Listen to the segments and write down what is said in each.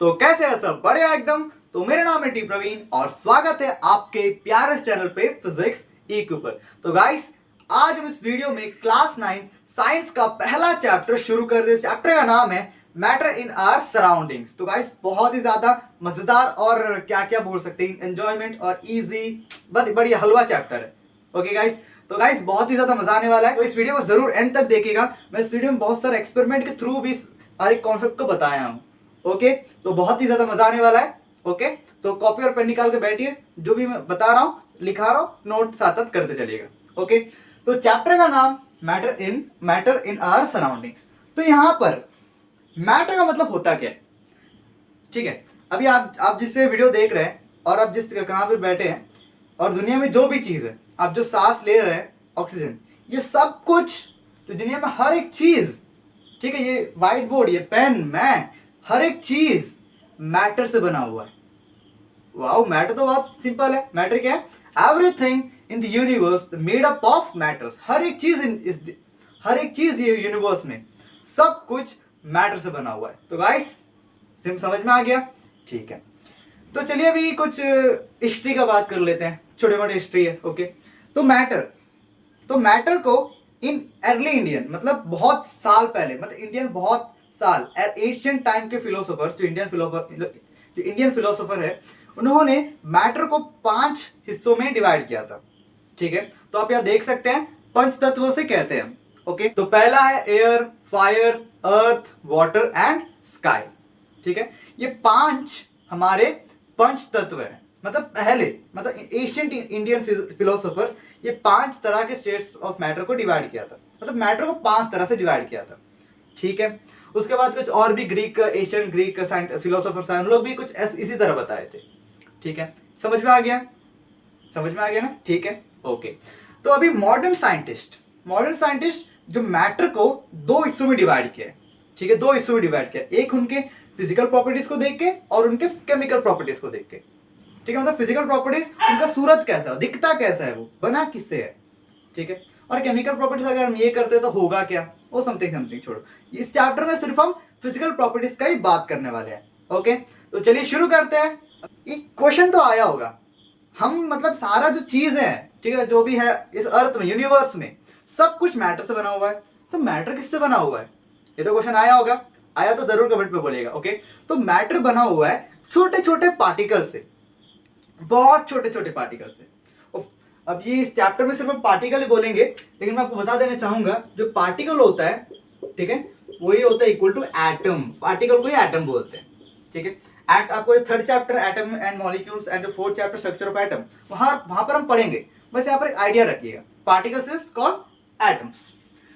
तो कैसे है सब? बढ़िया एकदम। तो मेरा नाम है टी प्रवीण और स्वागत है आपके प्यारे चैनल पे फिजिक्स ईक्यू पर। तो गाइस, आज हम इस वीडियो में क्लास 9 साइंस का पहला चैप्टर शुरू कर रहे हैं। चैप्टर का नाम है मैटर इन आवर सराउंडिंग्स। तो गाइस, बहुत ही ज्यादा मजेदार और क्या क्या बोल सकते हैं, एंजॉयमेंट और इजी, बढ़िया हलवा चैप्टर है। ओके गाइस, तो गाइस बहुत ही ज्यादा मजा आने वाला है, तो इस वीडियो को जरूर एंड तक देखिएगा। मैं इस वीडियो में बहुत सारे एक्सपेरिमेंट के थ्रू भी हर एक कॉन्सेप्ट को बताया हूँ। ओके, तो बहुत ही ज्यादा मजा आने वाला है। ओके, तो कॉपी और पेन निकाल के बैठिए, जो भी मैं बता रहा हूँ लिखा रहा हूँ, नोट साथ साथ करते चलिएगा। ओके, तो चैप्टर का नाम मैटर इन आवर सराउंडिंग। तो यहाँ पर मैटर का मतलब होता क्या है? ठीक है, अभी आप जिससे वीडियो देख रहे हैं और आप जिस कहाँ पे बैठे हैं और दुनिया में जो भी चीज है, आप जो सांस ले रहे हैं, ऑक्सीजन, ये सब कुछ, तो दुनिया में हर एक चीज, ठीक है, ये व्हाइट बोर्ड, ये पेन, मैं, हर एक चीज मैटर से बना हुआ है। वाओ, मैटर तो बहुत सिंपल है। मैटर क्या है? Everything in the universe made up of matters. हर एक चीज ये यूनिवर्स में सब कुछ मैटर से बना हुआ है। तो गाइस, समझ में आ गया? ठीक है, तो चलिए अभी कुछ हिस्ट्री का बात कर लेते हैं, छोटे मोटे हिस्ट्री है। ओके, तो मैटर को इन अर्ली इंडियन, मतलब बहुत साल पहले, मतलब इंडियन बहुत साल, एशियंट टाइम के फिलोसोफर्स, जो इंडियन फिलोसोफर है, उन्होंने मैटर को 5 हिस्सों में डिवाइड किया था। ठीक है, तो आप यहाँ देख सकते हैं, पंच तत्वों से कहते हैं हम। ओके, तो पहला है air, fire, earth, water and sky. ठीक है, ये 5 हमारे पंच तत्व है। मतलब एशियंट इंडियन फिलोसोफर्स ये 5 तरह के स्टेट्स ऑफ मैटर को डिवाइड किया था, मतलब मैटर को 5 तरह से डिवाइड किया था। ठीक है, उसके बाद कुछ और भी एशियन ग्रीक फिलोसोफर्स हैं, उन लोग भी कुछ इसी तरह बताए थे। ठीक है, समझ में आ गया ना? ठीक है, ओके। तो अभी मॉडर्न साइंटिस्ट जो मैटर को 2 हिस्सों में डिवाइड किया है। ठीक है, 2 हिस्सों में डिवाइड किया, एक उनके फिजिकल प्रॉपर्टीज को देख के और उनके केमिकल प्रॉपर्टीज को देख के। ठीक है, मतलब फिजिकल प्रॉपर्टीज, उनका सूरत कैसा है, दिखता कैसा है, वो बना किससे है। ठीक है, और केमिकल प्रॉपर्टीज अगर हम ये करते तो होगा क्या, वो समथिंग छोड़ो। इस चैप्टर में सिर्फ हम फिजिकल प्रॉपर्टीज का ही बात करने वाले हैं। ओके, तो चलिए शुरू करते हैं। एक क्वेश्चन तो आया होगा, हम मतलब सारा जो चीज है, ठीक है, जो भी है इस अर्थ में, यूनिवर्स में, सब कुछ मैटर से बना हुआ है। तो मैटर किससे बना हुआ है? ये तो क्वेश्चन आया होगा, आया तो जरूर कमेंट पे बोलिएगा। ओके, तो मैटर बना हुआ है छोटे छोटे पार्टिकल से, बहुत छोटे छोटे पार्टिकल से। अब ये इस चैप्टर में सिर्फ हम पार्टिकल ही बोलेंगे, लेकिन मैं आपको बता देना चाहूंगा, जो पार्टिकल होता है, ठीक है, वही होता है इक्वल टू एटम। पार्टिकल को ही एटम बोलते हैं। ठीक है, आपको 3rd chapter atom and molecules and 4th chapter structure of atom, वहां पर हम पढ़ेंगे। बस यहाँ पर एक आइडिया रखिएगा, पार्टिकल्स इज कॉल्ड एटम्स।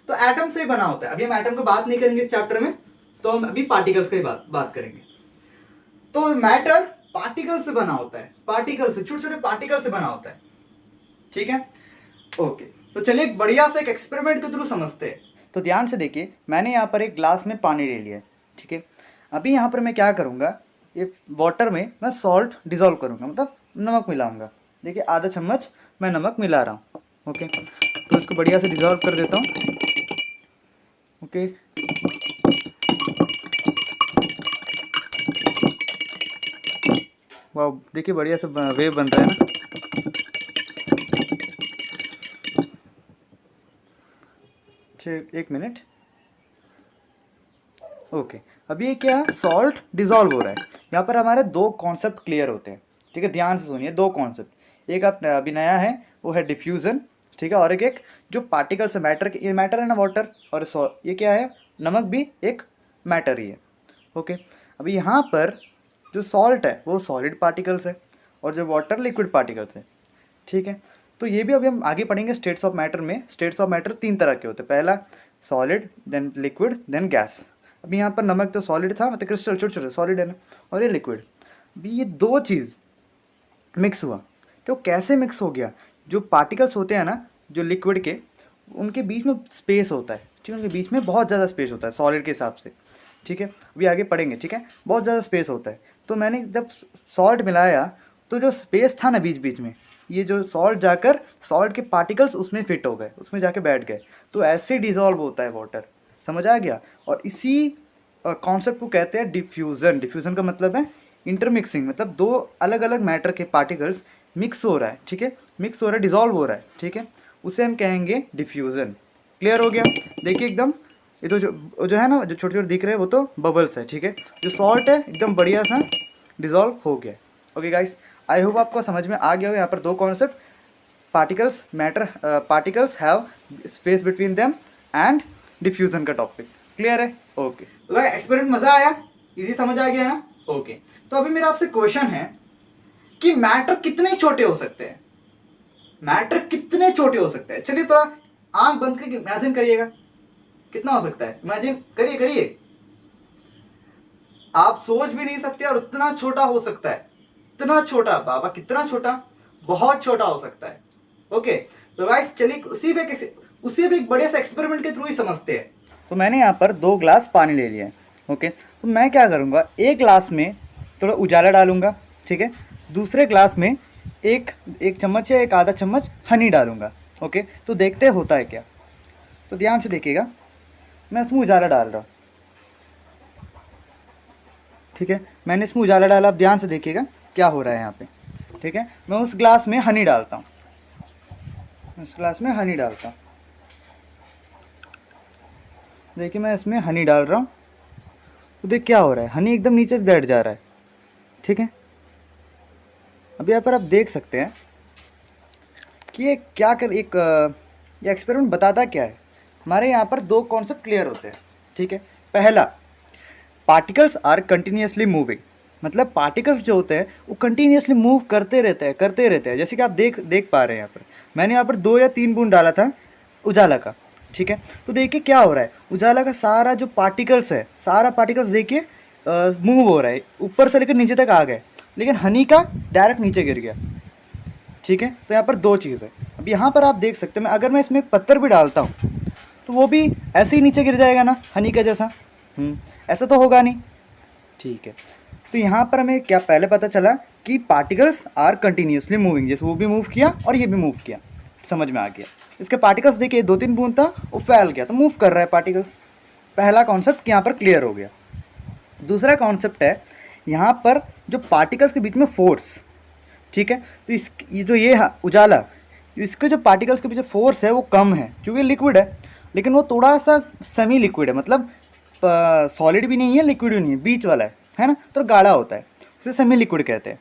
तो एटम से बना होता है। अभी हम एटम को बात नहीं करेंगे इस चैप्टर में, तो हम अभी पार्टिकल्स की बात करेंगे। तो मैटर पार्टिकल से बना होता है, पार्टिकल से, छोटे छोटे पार्टिकल से बना होता है। ठीक है, ओके, तो चलिए एक बढ़िया से एक एक्सपेरिमेंट के थ्रू समझते हैं। तो ध्यान से देखिए, मैंने यहाँ पर एक ग्लास में पानी ले लिया है। ठीक है, अभी यहाँ पर मैं क्या करूँगा, ये वाटर में मैं सॉल्ट डिजोल्व करूँगा, मतलब नमक मिलाऊंगा। देखिए, आधा चम्मच मैं नमक मिला रहा हूँ। ओके, तो इसको बढ़िया से डिजोल्व कर देता हूँ। ओके, वाह, देखिए बढ़िया से वेव बन रहा है ना। एक मिनट। ओके, अभी ये क्या, सॉल्ट डिजोल्व हो रहा है। यहाँ पर हमारे 2 कॉन्सेप्ट क्लियर होते हैं। ठीक है, ध्यान से सुनिए, 2 कॉन्सेप्ट। एक आप अभी नया है, वो है डिफ्यूज़न। ठीक है, और एक जो पार्टिकल्स है मैटर के, ये मैटर है ना, वाटर, और ये क्या है, नमक भी एक मैटर ही है। ओके, अभी यहाँ पर जो सॉल्ट है वो सॉलिड पार्टिकल्स है और जो वाटर लिक्विड पार्टिकल्स है। ठीक है, तो ये भी अभी हम आगे पढ़ेंगे स्टेट्स ऑफ मैटर में। स्टेट्स ऑफ मैटर 3 तरह के होते हैं, पहला solid, then liquid, then gas. अभी यहाँ पर नमक तो सॉलिड था, मतलब क्रिस्टल छोटे छोटे सॉलिड है ना, और ये लिक्विड। अभी ये 2 चीज़ मिक्स हुआ, तो कैसे मिक्स हो गया? जो पार्टिकल्स होते हैं ना, जो लिक्विड के, उनके बीच में स्पेस होता है। ठीक है, उनके बीच में बहुत ज़्यादा स्पेस होता है सॉलिड के हिसाब से। ठीक है, अभी आगे पढ़ेंगे। ठीक है, बहुत ज़्यादा स्पेस होता है। तो मैंने जब सॉल्ट मिलाया, तो जो स्पेस था ना बीच बीच में, ये जो सॉल्ट जाकर, सॉल्ट के पार्टिकल्स उसमें फिट हो गए, उसमें जाके बैठ गए। तो ऐसे डिजॉल्व होता है वाटर। समझ आ गया? और इसी कॉन्सेप्ट को कहते हैं डिफ्यूज़न। डिफ्यूज़न का मतलब है इंटरमिक्सिंग, मतलब दो अलग अलग मैटर के पार्टिकल्स मिक्स हो रहा है, ठीक है, मिक्स हो रहा है, डिजॉल्व हो रहा है, ठीक है, उसे हम कहेंगे डिफ्यूज़न। क्लियर हो गया? देखिए एकदम ये तो जो है ना, जो छोटे छोटे दिख रहे हैं वो तो बबल्स है, ठीक है, जो सॉल्ट है एकदम बढ़िया सा डिजॉल्व हो गया। ओके गाइस, आई होप आपको समझ में आ गया हो यहाँ पर दो concept, particles matter, particles have space between them and diffusion का टॉपिक। क्लियर है? ओके, तो भाई एक्सपेरिमेंट मजा आया, इजी समझ आ गया ना? ओके, तो अभी मेरा आपसे क्वेश्चन है कि मैटर कितने छोटे हो सकते हैं, मैटर कितने छोटे हो सकते हैं? चलिए थोड़ा आंख बंद करके इमेजिन करिएगा, कितना हो सकता है, इमेजिन करिए करिए। आप सोच भी नहीं सकते और उतना छोटा हो सकता है, इतना छोटा बाबा, कितना छोटा, बहुत छोटा हो सकता है। ओके, तो गाइस चलिए उसी भी एक बड़े से एक्सपेरिमेंट के थ्रू ही समझते हैं। तो मैंने यहाँ पर 2 ग्लास पानी ले लिया है। ओके, तो मैं क्या करूँगा, एक ग्लास में थोड़ा उजाला डालूंगा, ठीक है, दूसरे ग्लास में एक चम्मच या एक आधा चम्मच हनी डालूंगा। ओके, तो देखते होता है क्या। तो ध्यान से देखिएगा, मैं इसमें उजाला डाल रहा हूँ, ठीक है, मैंने इसमें उजाला डाला, अब ध्यान से देखिएगा क्या हो रहा है यहाँ पे, ठीक है। मैं उस ग्लास में हनी डालता हूँ, उस ग्लास में हनी डालता हूँ, देखिए मैं इसमें हनी डाल रहा हूँ, तो देख क्या हो रहा है, हनी एकदम नीचे बैठ जा रहा है, ठीक है। अब यहाँ पर आप देख सकते हैं कि ये क्या कर एक ये एक्सपेरिमेंट बताता क्या है। हमारे यहाँ पर 2 कॉन्सेप्ट क्लियर होते हैं, ठीक है। पहला, पार्टिकल्स आर कंटिन्यूसली मूविंग, मतलब पार्टिकल्स जो होते हैं वो कंटिन्यूसली मूव करते रहते हैं। जैसे कि आप देख पा रहे हैं, यहाँ पर मैंने यहाँ पर 2 या 3 बूंद डाला था उजाला का, ठीक है। तो देखिए क्या हो रहा है, उजाला का सारा जो पार्टिकल्स है, सारा पार्टिकल्स देखिए मूव हो रहा है, ऊपर से लेकर नीचे तक आ गए, लेकिन हनी का डायरेक्ट नीचे गिर गया, ठीक है। तो यहाँ पर 2 चीज़ है। अब यहाँ पर आप देख सकते हैं, अगर मैं इसमें एक पत्थर भी डालता हूँ तो वो भी ऐसे ही नीचे गिर जाएगा ना, हनी का जैसा। ऐसा तो होगा नहीं, ठीक है। तो यहाँ पर हमें क्या पहले पता चला कि पार्टिकल्स आर कंटिन्यूसली मूविंग, जैसे वो भी मूव किया और ये भी मूव किया, समझ में आ गया। इसके पार्टिकल्स देखिए 2-3 बूंद था, वो फैल गया तो मूव कर रहा है पार्टिकल्स। पहला कॉन्सेप्ट यहाँ पर क्लियर हो गया। दूसरा कॉन्सेप्ट है यहाँ पर जो पार्टिकल्स के बीच में फोर्स, ठीक है। तो ये उजाला, इसके जो पार्टिकल्स के पीछे फोर्स है वो कम है, क्योंकि लिक्विड है, लेकिन वो थोड़ा सा सेमी लिक्विड है, मतलब सॉलिड भी नहीं है, लिक्विड भी नहीं है, बीच वाला है ना, तो गाढ़ा होता है, उसे सेमी लिक्विड कहते हैं,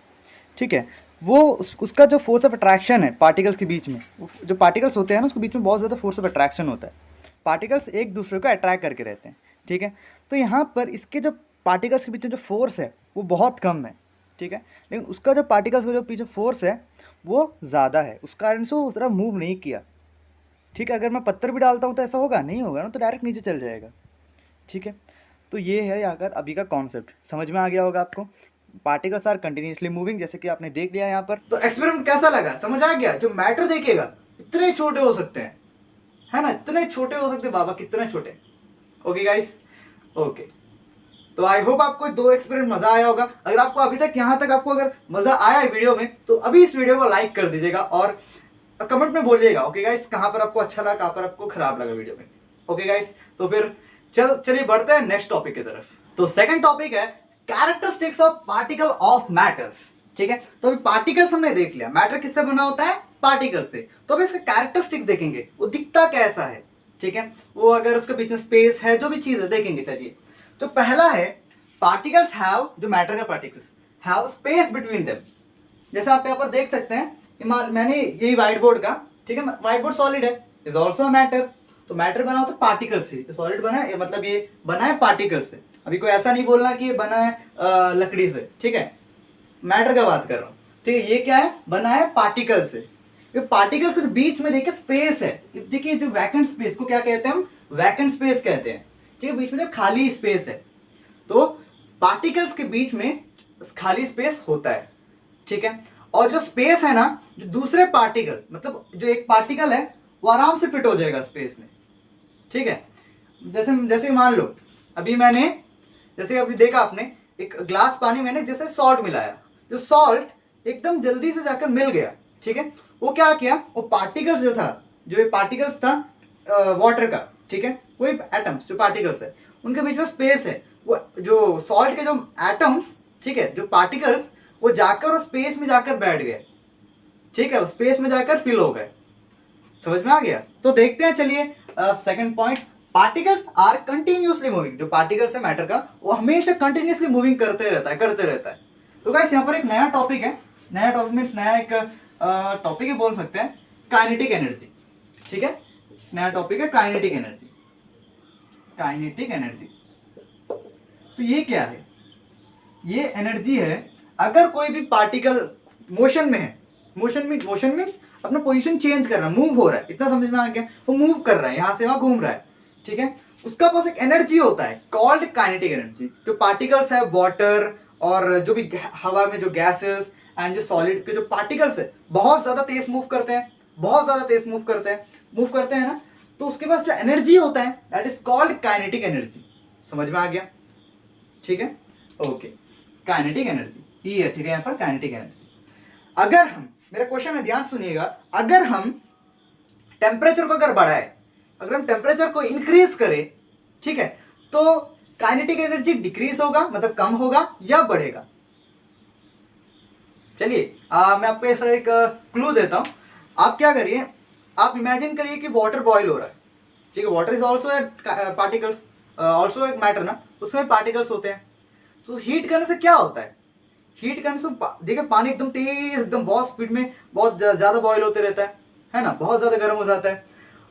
ठीक है। वो उसका जो फोर्स ऑफ अट्रैक्शन है पार्टिकल्स के बीच में, जो पार्टिकल्स होते हैं ना उसके बीच में बहुत ज़्यादा फोर्स ऑफ अट्रैक्शन होता है, पार्टिकल्स एक दूसरे को अट्रैक्ट करके रहते हैं, ठीक है। तो यहाँ पर इसके जो पार्टिकल्स के पीछे जो फोर्स है वो बहुत कम है, ठीक है, लेकिन उसका जो पार्टिकल्स का जो पीछे फोर्स है वो ज़्यादा है, उस कारण से वो उस तरह मूव नहीं किया, ठीक है। अगर मैं पत्थर भी डालता हूँ तो ऐसा होगा नहीं, होगा ना, तो डायरेक्ट नीचे चल जाएगा, ठीक है। तो ये है अगर अभी का कॉन्सेप्ट, समझ में आ गया होगा आपको। पार्टिकल्स आर कंटिन्यूसली मूविंग, जैसे कि आपने देख लिया यहाँ पर। तो एक्सपेरिमेंट कैसा लगा, समझ आ गया? जो मैटर देखिएगा इतने छोटे हो सकते हैं, है ना, इतने छोटे हो सकते हैं बाबा, कितने छोटे। ओके गाइस, ओके, तो आई होप आपको 2 एक्सपेरिमेंट मजा आया होगा। अगर आपको अभी तक यहाँ तक आपको अगर मजा आया है वीडियो में, तो अभी इस वीडियो को लाइक कर दीजिएगा और कमेंट में बोलिएगा, ओके गाइस, कहाँ पर आपको अच्छा लगा, कहाँ पर आपको खराब लगा वीडियो में। ओके गाइस, तो फिर चलिए बढ़ते हैं नेक्स्ट टॉपिक की तरफ। तो सेकंड टॉपिक है characteristics of particle of matters, ठीक है। तो अभी पार्टिकल्स हमने देख लिया, मैटर किससे बना होता है, पार्टिकल से। तो अभी इसका कैरेक्टरिस्टिक्स देखेंगे, वो दिखता कैसा है, ठीक है, वो अगर उसके बीच में स्पेस है, जो भी चीज है देखेंगे। चलिए, तो पहला है पार्टिकल्स हैव, जो मैटर का particles have space between them. जैसे आप यहाँ पर देख सकते हैं, मैंने यही व्हाइट बोर्ड का, ठीक है, व्हाइट बोर्ड सॉलिड है, इज ऑल्सो मैटर। तो मैटर बना होता है पार्टिकल से, तो सॉलिड बना है, मतलब ये बना है पार्टिकल से। अभी कोई ऐसा नहीं बोलना कि ये बना है लकड़ी से, ठीक है, मैटर का बात कर रहा हूँ, ठीक है। ये क्या है, बना है पार्टिकल से। ये पार्टिकल के बीच में देखिए स्पेस है, देखिए जो वैकेंट स्पेस को क्या कहते हैं हम, वैकेंट स्पेस कहते हैं, ठीक है, बीच में जो खाली स्पेस है, तो पार्टिकल्स के बीच में खाली स्पेस होता है, ठीक है। और जो स्पेस है ना, जो दूसरे पार्टिकल, मतलब जो एक पार्टिकल है वो आराम से फिट हो जाएगा स्पेस में, ठीक है। जैसे मान लो अभी मैंने, जैसे अभी देखा आपने, एक ग्लास पानी मैंने जैसे सॉल्ट मिलाया, जो सॉल्ट एकदम जल्दी से जाकर मिल गया, ठीक है। वो क्या किया, वो पार्टिकल्स जो था, जो ये पार्टिकल्स था वाटर का, ठीक है, कोई एटम्स जो पार्टिकल्स है उनके बीच में स्पेस है, वो जो सॉल्ट के जो एटम्स, ठीक है, जो पार्टिकल्स, वो जाकर उस स्पेस में जाकर बैठ गए, ठीक है, उस स्पेस में जाकर फिल हो गए। समझ में आ गया? तो देखते हैं, चलिए second point, particles are continuously moving. जो पार्टिकल्स है मैटर का, वो हमेशा कंटिन्यूसली मूविंग करते रहता है। तो गाइस यहाँ पर एक नया टॉपिक है, नया टॉपिक मीन्स नया एक टॉपिक ही बोल सकते हैं, काइनेटिक एनर्जी। ठीक है, नया टॉपिक है काइनेटिक एनर्जी। काइनेटिक एनर्जी तो ये क्या है? ये एनर्जी है अगर कोई भी पार्टिकल मोशन में है, मोशन मीन्स अपना पोजीशन चेंज कर रहा है, मूव हो रहा है, इतना समझ में आ गया? वो मूव कर रहा है, यहां से वहां घूम रहा है, ठीक है, उसका पास एक एनर्जी होता है कॉल्ड काइनेटिक एनर्जी। जो पार्टिकल्स है वाटर और जो भी हवा में जो गैसेस एंड जो सॉलिड के जो पार्टिकल्स है बहुत ज्यादा तेज मूव करते हैं, बहुत ज्यादा तेज मूव करते हैं ना, तो उसके पास जो एनर्जी होता है that is called kinetic energy. समझ में आ गया? ठीक है, ओके, काइनेटिक एनर्जी ये है, ठीक है, यहाँ पर काइनेटिक एनर्जी। अगर हम, मेरा क्वेश्चन है, ध्यान सुनिएगा, अगर हम टेम्परेचर को अगर बढ़ाए, अगर हम टेम्परेचर को इंक्रीज करें, ठीक है, तो काइनेटिक एनर्जी डिक्रीज होगा, मतलब कम होगा या बढ़ेगा? चलिए मैं आपको ऐसा एक क्लू देता हूं। आप क्या करिए, आप इमेजिन करिए कि वाटर बॉईल हो रहा है, ठीक है, water is also particles, also एक मैटर ना, उसमें पार्टिकल्स होते हैं। तो हीट करने से क्या होता है? हीट करने से देखिए पानी एकदम तेज, एकदम बहुत स्पीड में बहुत ज्यादा बॉईल होते रहता है ना, बहुत ज्यादा गर्म हो जाता है।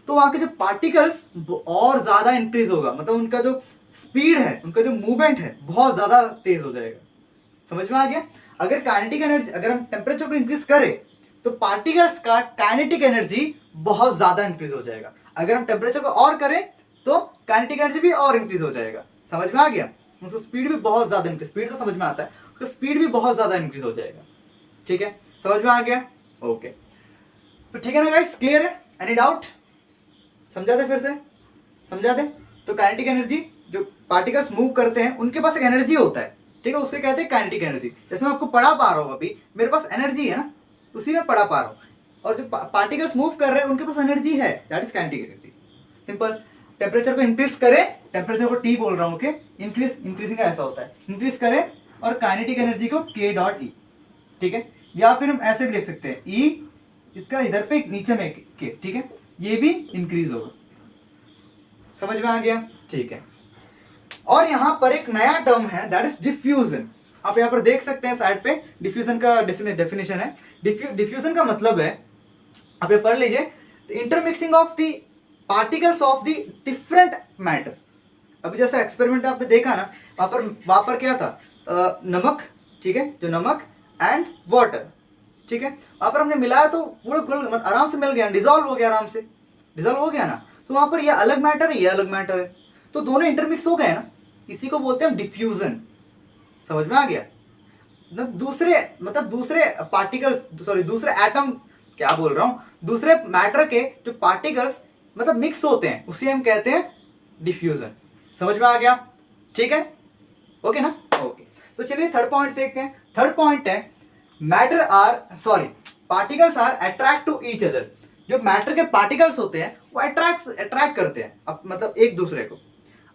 तो वहां के जो पार्टिकल्स और ज्यादा इंक्रीज होगा, मतलब उनका जो स्पीड है, उनका जो मूवमेंट है बहुत ज्यादा तेज हो जाएगा। समझ में आ गया? अगर काइनेटिक एनर्जी, अगर हम टेम्परेचर को इंक्रीज करें तो पार्टिकल्स का काइनेटिक एनर्जी बहुत ज्यादा इंक्रीज हो जाएगा। अगर हम टेम्परेचर को और करें तो काइनेटिक एनर्जी भी और इंक्रीज हो जाएगा। समझ में आ गया? उसका स्पीड भी बहुत ज्यादा इंक्रीज, स्पीड तो समझ में आता है, उसका स्पीड भी बहुत ज्यादा इंक्रीज हो जाएगा। ठीक है, समझ में आ गया? ओके, तो ठीक है ना गाइस, क्लियर है? Any doubt? समझा दे, फिर से समझा दे। तो काइनेटिक एनर्जी, जो पार्टिकल्स मूव करते हैं उनके पास एक एनर्जी होता है, ठीक है, उससे कहते हैं काइनेटिक एनर्जी। जैसे मैं आपको पढ़ा पा रहा हूँ, अभी मेरे पास एनर्जी है ना, उसी में पढ़ा पा रहा हूँ, और जो पार्टिकल्स मूव कर रहे हैं उनके पास एनर्जी है, that is kinetic energy. Simple, temperature को इंक्रीज करें, टेम्परेचर को टी बोल रहा हूँ, ओके, इंक्रीजिंग का ऐसा होता है, इंक्रीज करें और काइनेटिक एनर्जी को k डॉट ई, ठीक है, या फिर हम ऐसे भी लिख सकते हैं E, इसका इधर पे नीचे में k, ठीक है, ये भी इंक्रीज होगा। समझ में आ गया? ठीक है, और यहां पर एक नया टर्म है दैट इज डिफ्यूजन। आप यहां पर देख सकते हैं साइड पे, डिफ्यूजन का डेफिनेशन है। डिफ्यूजन का मतलब है, आप ये पढ़ लीजिए, intermixing of the particles of the different matter. अभी जैसे एक्सपेरिमेंट आपने देखा ना, वहां पर क्या था, नमक, ठीक है, जो नमक एंड वाटर, ठीक है, वहां पर हमने मिलाया तो पूरा आराम से मिल गया, डिजोल्व हो गया, आराम से डिजोल्व हो गया ना। तो वहां पर ये अलग मैटर है, ये अलग मैटर है, तो दोनों इंटरमिक्स हो गए ना, इसी को बोलते हैं डिफ्यूजन। समझ में आ गया? दूसरे पार्टिकल्स, सॉरी दूसरे एटम, क्या बोल रहा हूं, दूसरे मैटर के जो पार्टिकल्स मतलब मिक्स होते हैं, उसे हम कहते हैं डिफ्यूजन। समझ में आ गया? ठीक है, ओके ना? ओके, तो चलिए थर्ड पॉइंट देखते हैं। थर्ड पॉइंट है particles are attract to each other. जो मैटर के पार्टिकल्स होते हैं वो अट्रैक्ट करते हैं मतलब एक दूसरे को।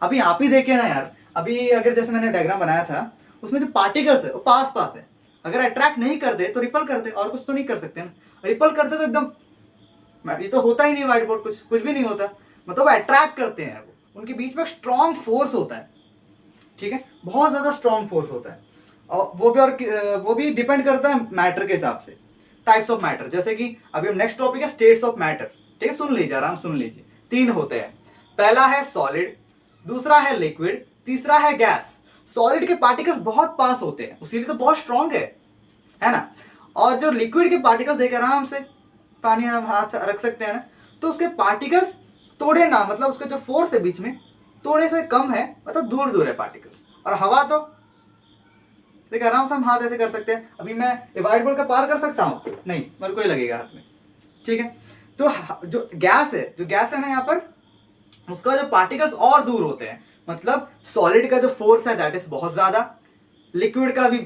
अभी आप ही देखे ना यार, अभी अगर जैसे मैंने डायग्राम बनाया था, उसमें जो पार्टिकल्स है वो पास पास है, अगर अट्रैक्ट नहीं करते तो रिपल करते, और कुछ तो नहीं कर सकते ना, रिपल करते तो एकदम, ये तो होता ही नहीं, व्हाइट बोर्ड कुछ भी नहीं होता, मतलब अट्रैक्ट करते हैं, वो उनके बीच में स्ट्रॉन्ग फोर्स होता है, ठीक है, बहुत ज्यादा स्ट्रॉन्ग फोर्स होता है, और वो भी डिपेंड करता है मैटर के हिसाब से, टाइप्स ऑफ मैटर। जैसे कि अभी हम नेक्स्ट टॉपिक है स्टेट्स ऑफ मैटर, ठीक है, सुन लीजिए, आराम सुन लीजिए। 3 होते हैं, पहला है सॉलिड, दूसरा है लिक्विड, तीसरा है गैस। सॉलिड के पार्टिकल्स बहुत पास होते हैं, उसीलिए तो बहुत स्ट्रॉन्ग है ना। और जो लिक्विड के पार्टिकल्स देखे आराम से पानी हम हाथ रख सकते हैं ना, तो उसके पार्टिकल्स थोड़े ना, मतलब उसका जो फोर्स है बीच में थोड़े से कम है, मतलब दूर दूर है पार्टिकल्स। और हवा तो देखिए आराम से हम हाथ ऐसे कर सकते हैं। अभी मैं व्हाइट बोर्ड का पार कर सकता हूँ? नहीं, मेरे को ही लगेगा हाथ में, ठीक है। तो जो गैस है ना, यहाँ पर उसका जो पार्टिकल्स और दूर होते हैं, मतलब सॉलिड का जो फोर्स है दैट इज बहुत ज्यादा, लिक्विड का भी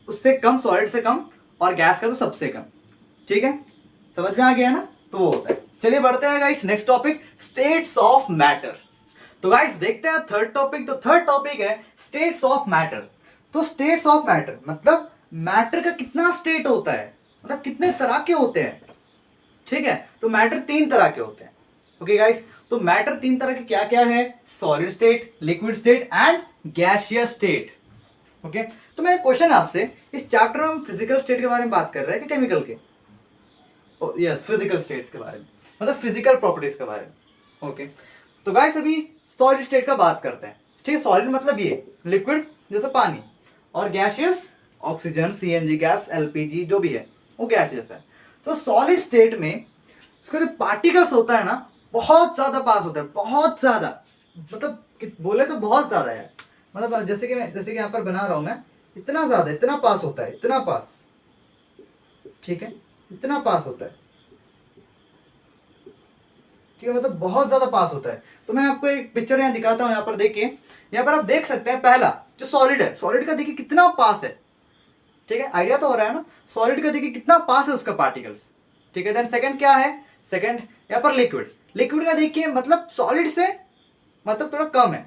उससे कम, सॉलिड से कम, और गैस का तो सबसे कम, ठीक है, समझ में आ गया ना। तो वो होता है। चलिए बढ़ते हैं guys next topic, states of matter. तो गाइस देखते हैं थर्ड टॉपिक। तो थर्ड टॉपिक है स्टेट्स ऑफ मैटर। तो स्टेट्स ऑफ मैटर मतलब मैटर का कितना स्टेट होता है, मतलब कितने तरह के होते हैं। ठीक है, तो मैटर 3 तरह के होते हैं। ओके गाइस, तो मैटर 3 तरह के क्या क्या है, solid state, liquid state and gaseous state. Okay, तो मेरा क्वेश्चन आपसे, इस चैप्टर में हम फिजिकल स्टेट के बारे में बात कर रहे हैं कि केमिकल के? यस, फिजिकल स्टेट्स के बारे में, मतलब फिजिकल प्रॉपर्टीज के बारे में। ओके, तो गाइस अभी सॉलिड स्टेट का बात करते हैं। ठीक है, सॉलिड मतलब ये लिक्विड जैसे पानी, और gaseous oxygen, CNG gas, LPG जो भी है वो गैसियस है। तो सॉलिड स्टेट में इसका जो पार्टिकल्स होता है ना, बहुत ज्यादा पास होता है, बहुत ज्यादा, मतलब बोले तो बहुत ज्यादा है। मतलब जैसे कि यहाँ पर बना रहा हूं मैं, इतना ज्यादा, इतना पास होता है, इतना पास। ठीक है, इतना पास होता है। ठीक है, मतलब बहुत ज्यादा पास होता है। तो मैं आपको एक पिक्चर यहाँ दिखाता हूँ, यहाँ पर देखिए, यहाँ पर आप देख सकते हैं पहला जो सॉलिड है, सॉलिड का देखिए कितना पास है। ठीक है, आइडिया तो हो रहा है ना, सॉलिड का देखिए कितना पास है उसका पार्टिकल्स। ठीक है, देन सेकंड क्या है, सेकंड यहाँ पर लिक्विड, लिक्विड का देखिए मतलब सॉलिड से मतलब थोड़ा कम है।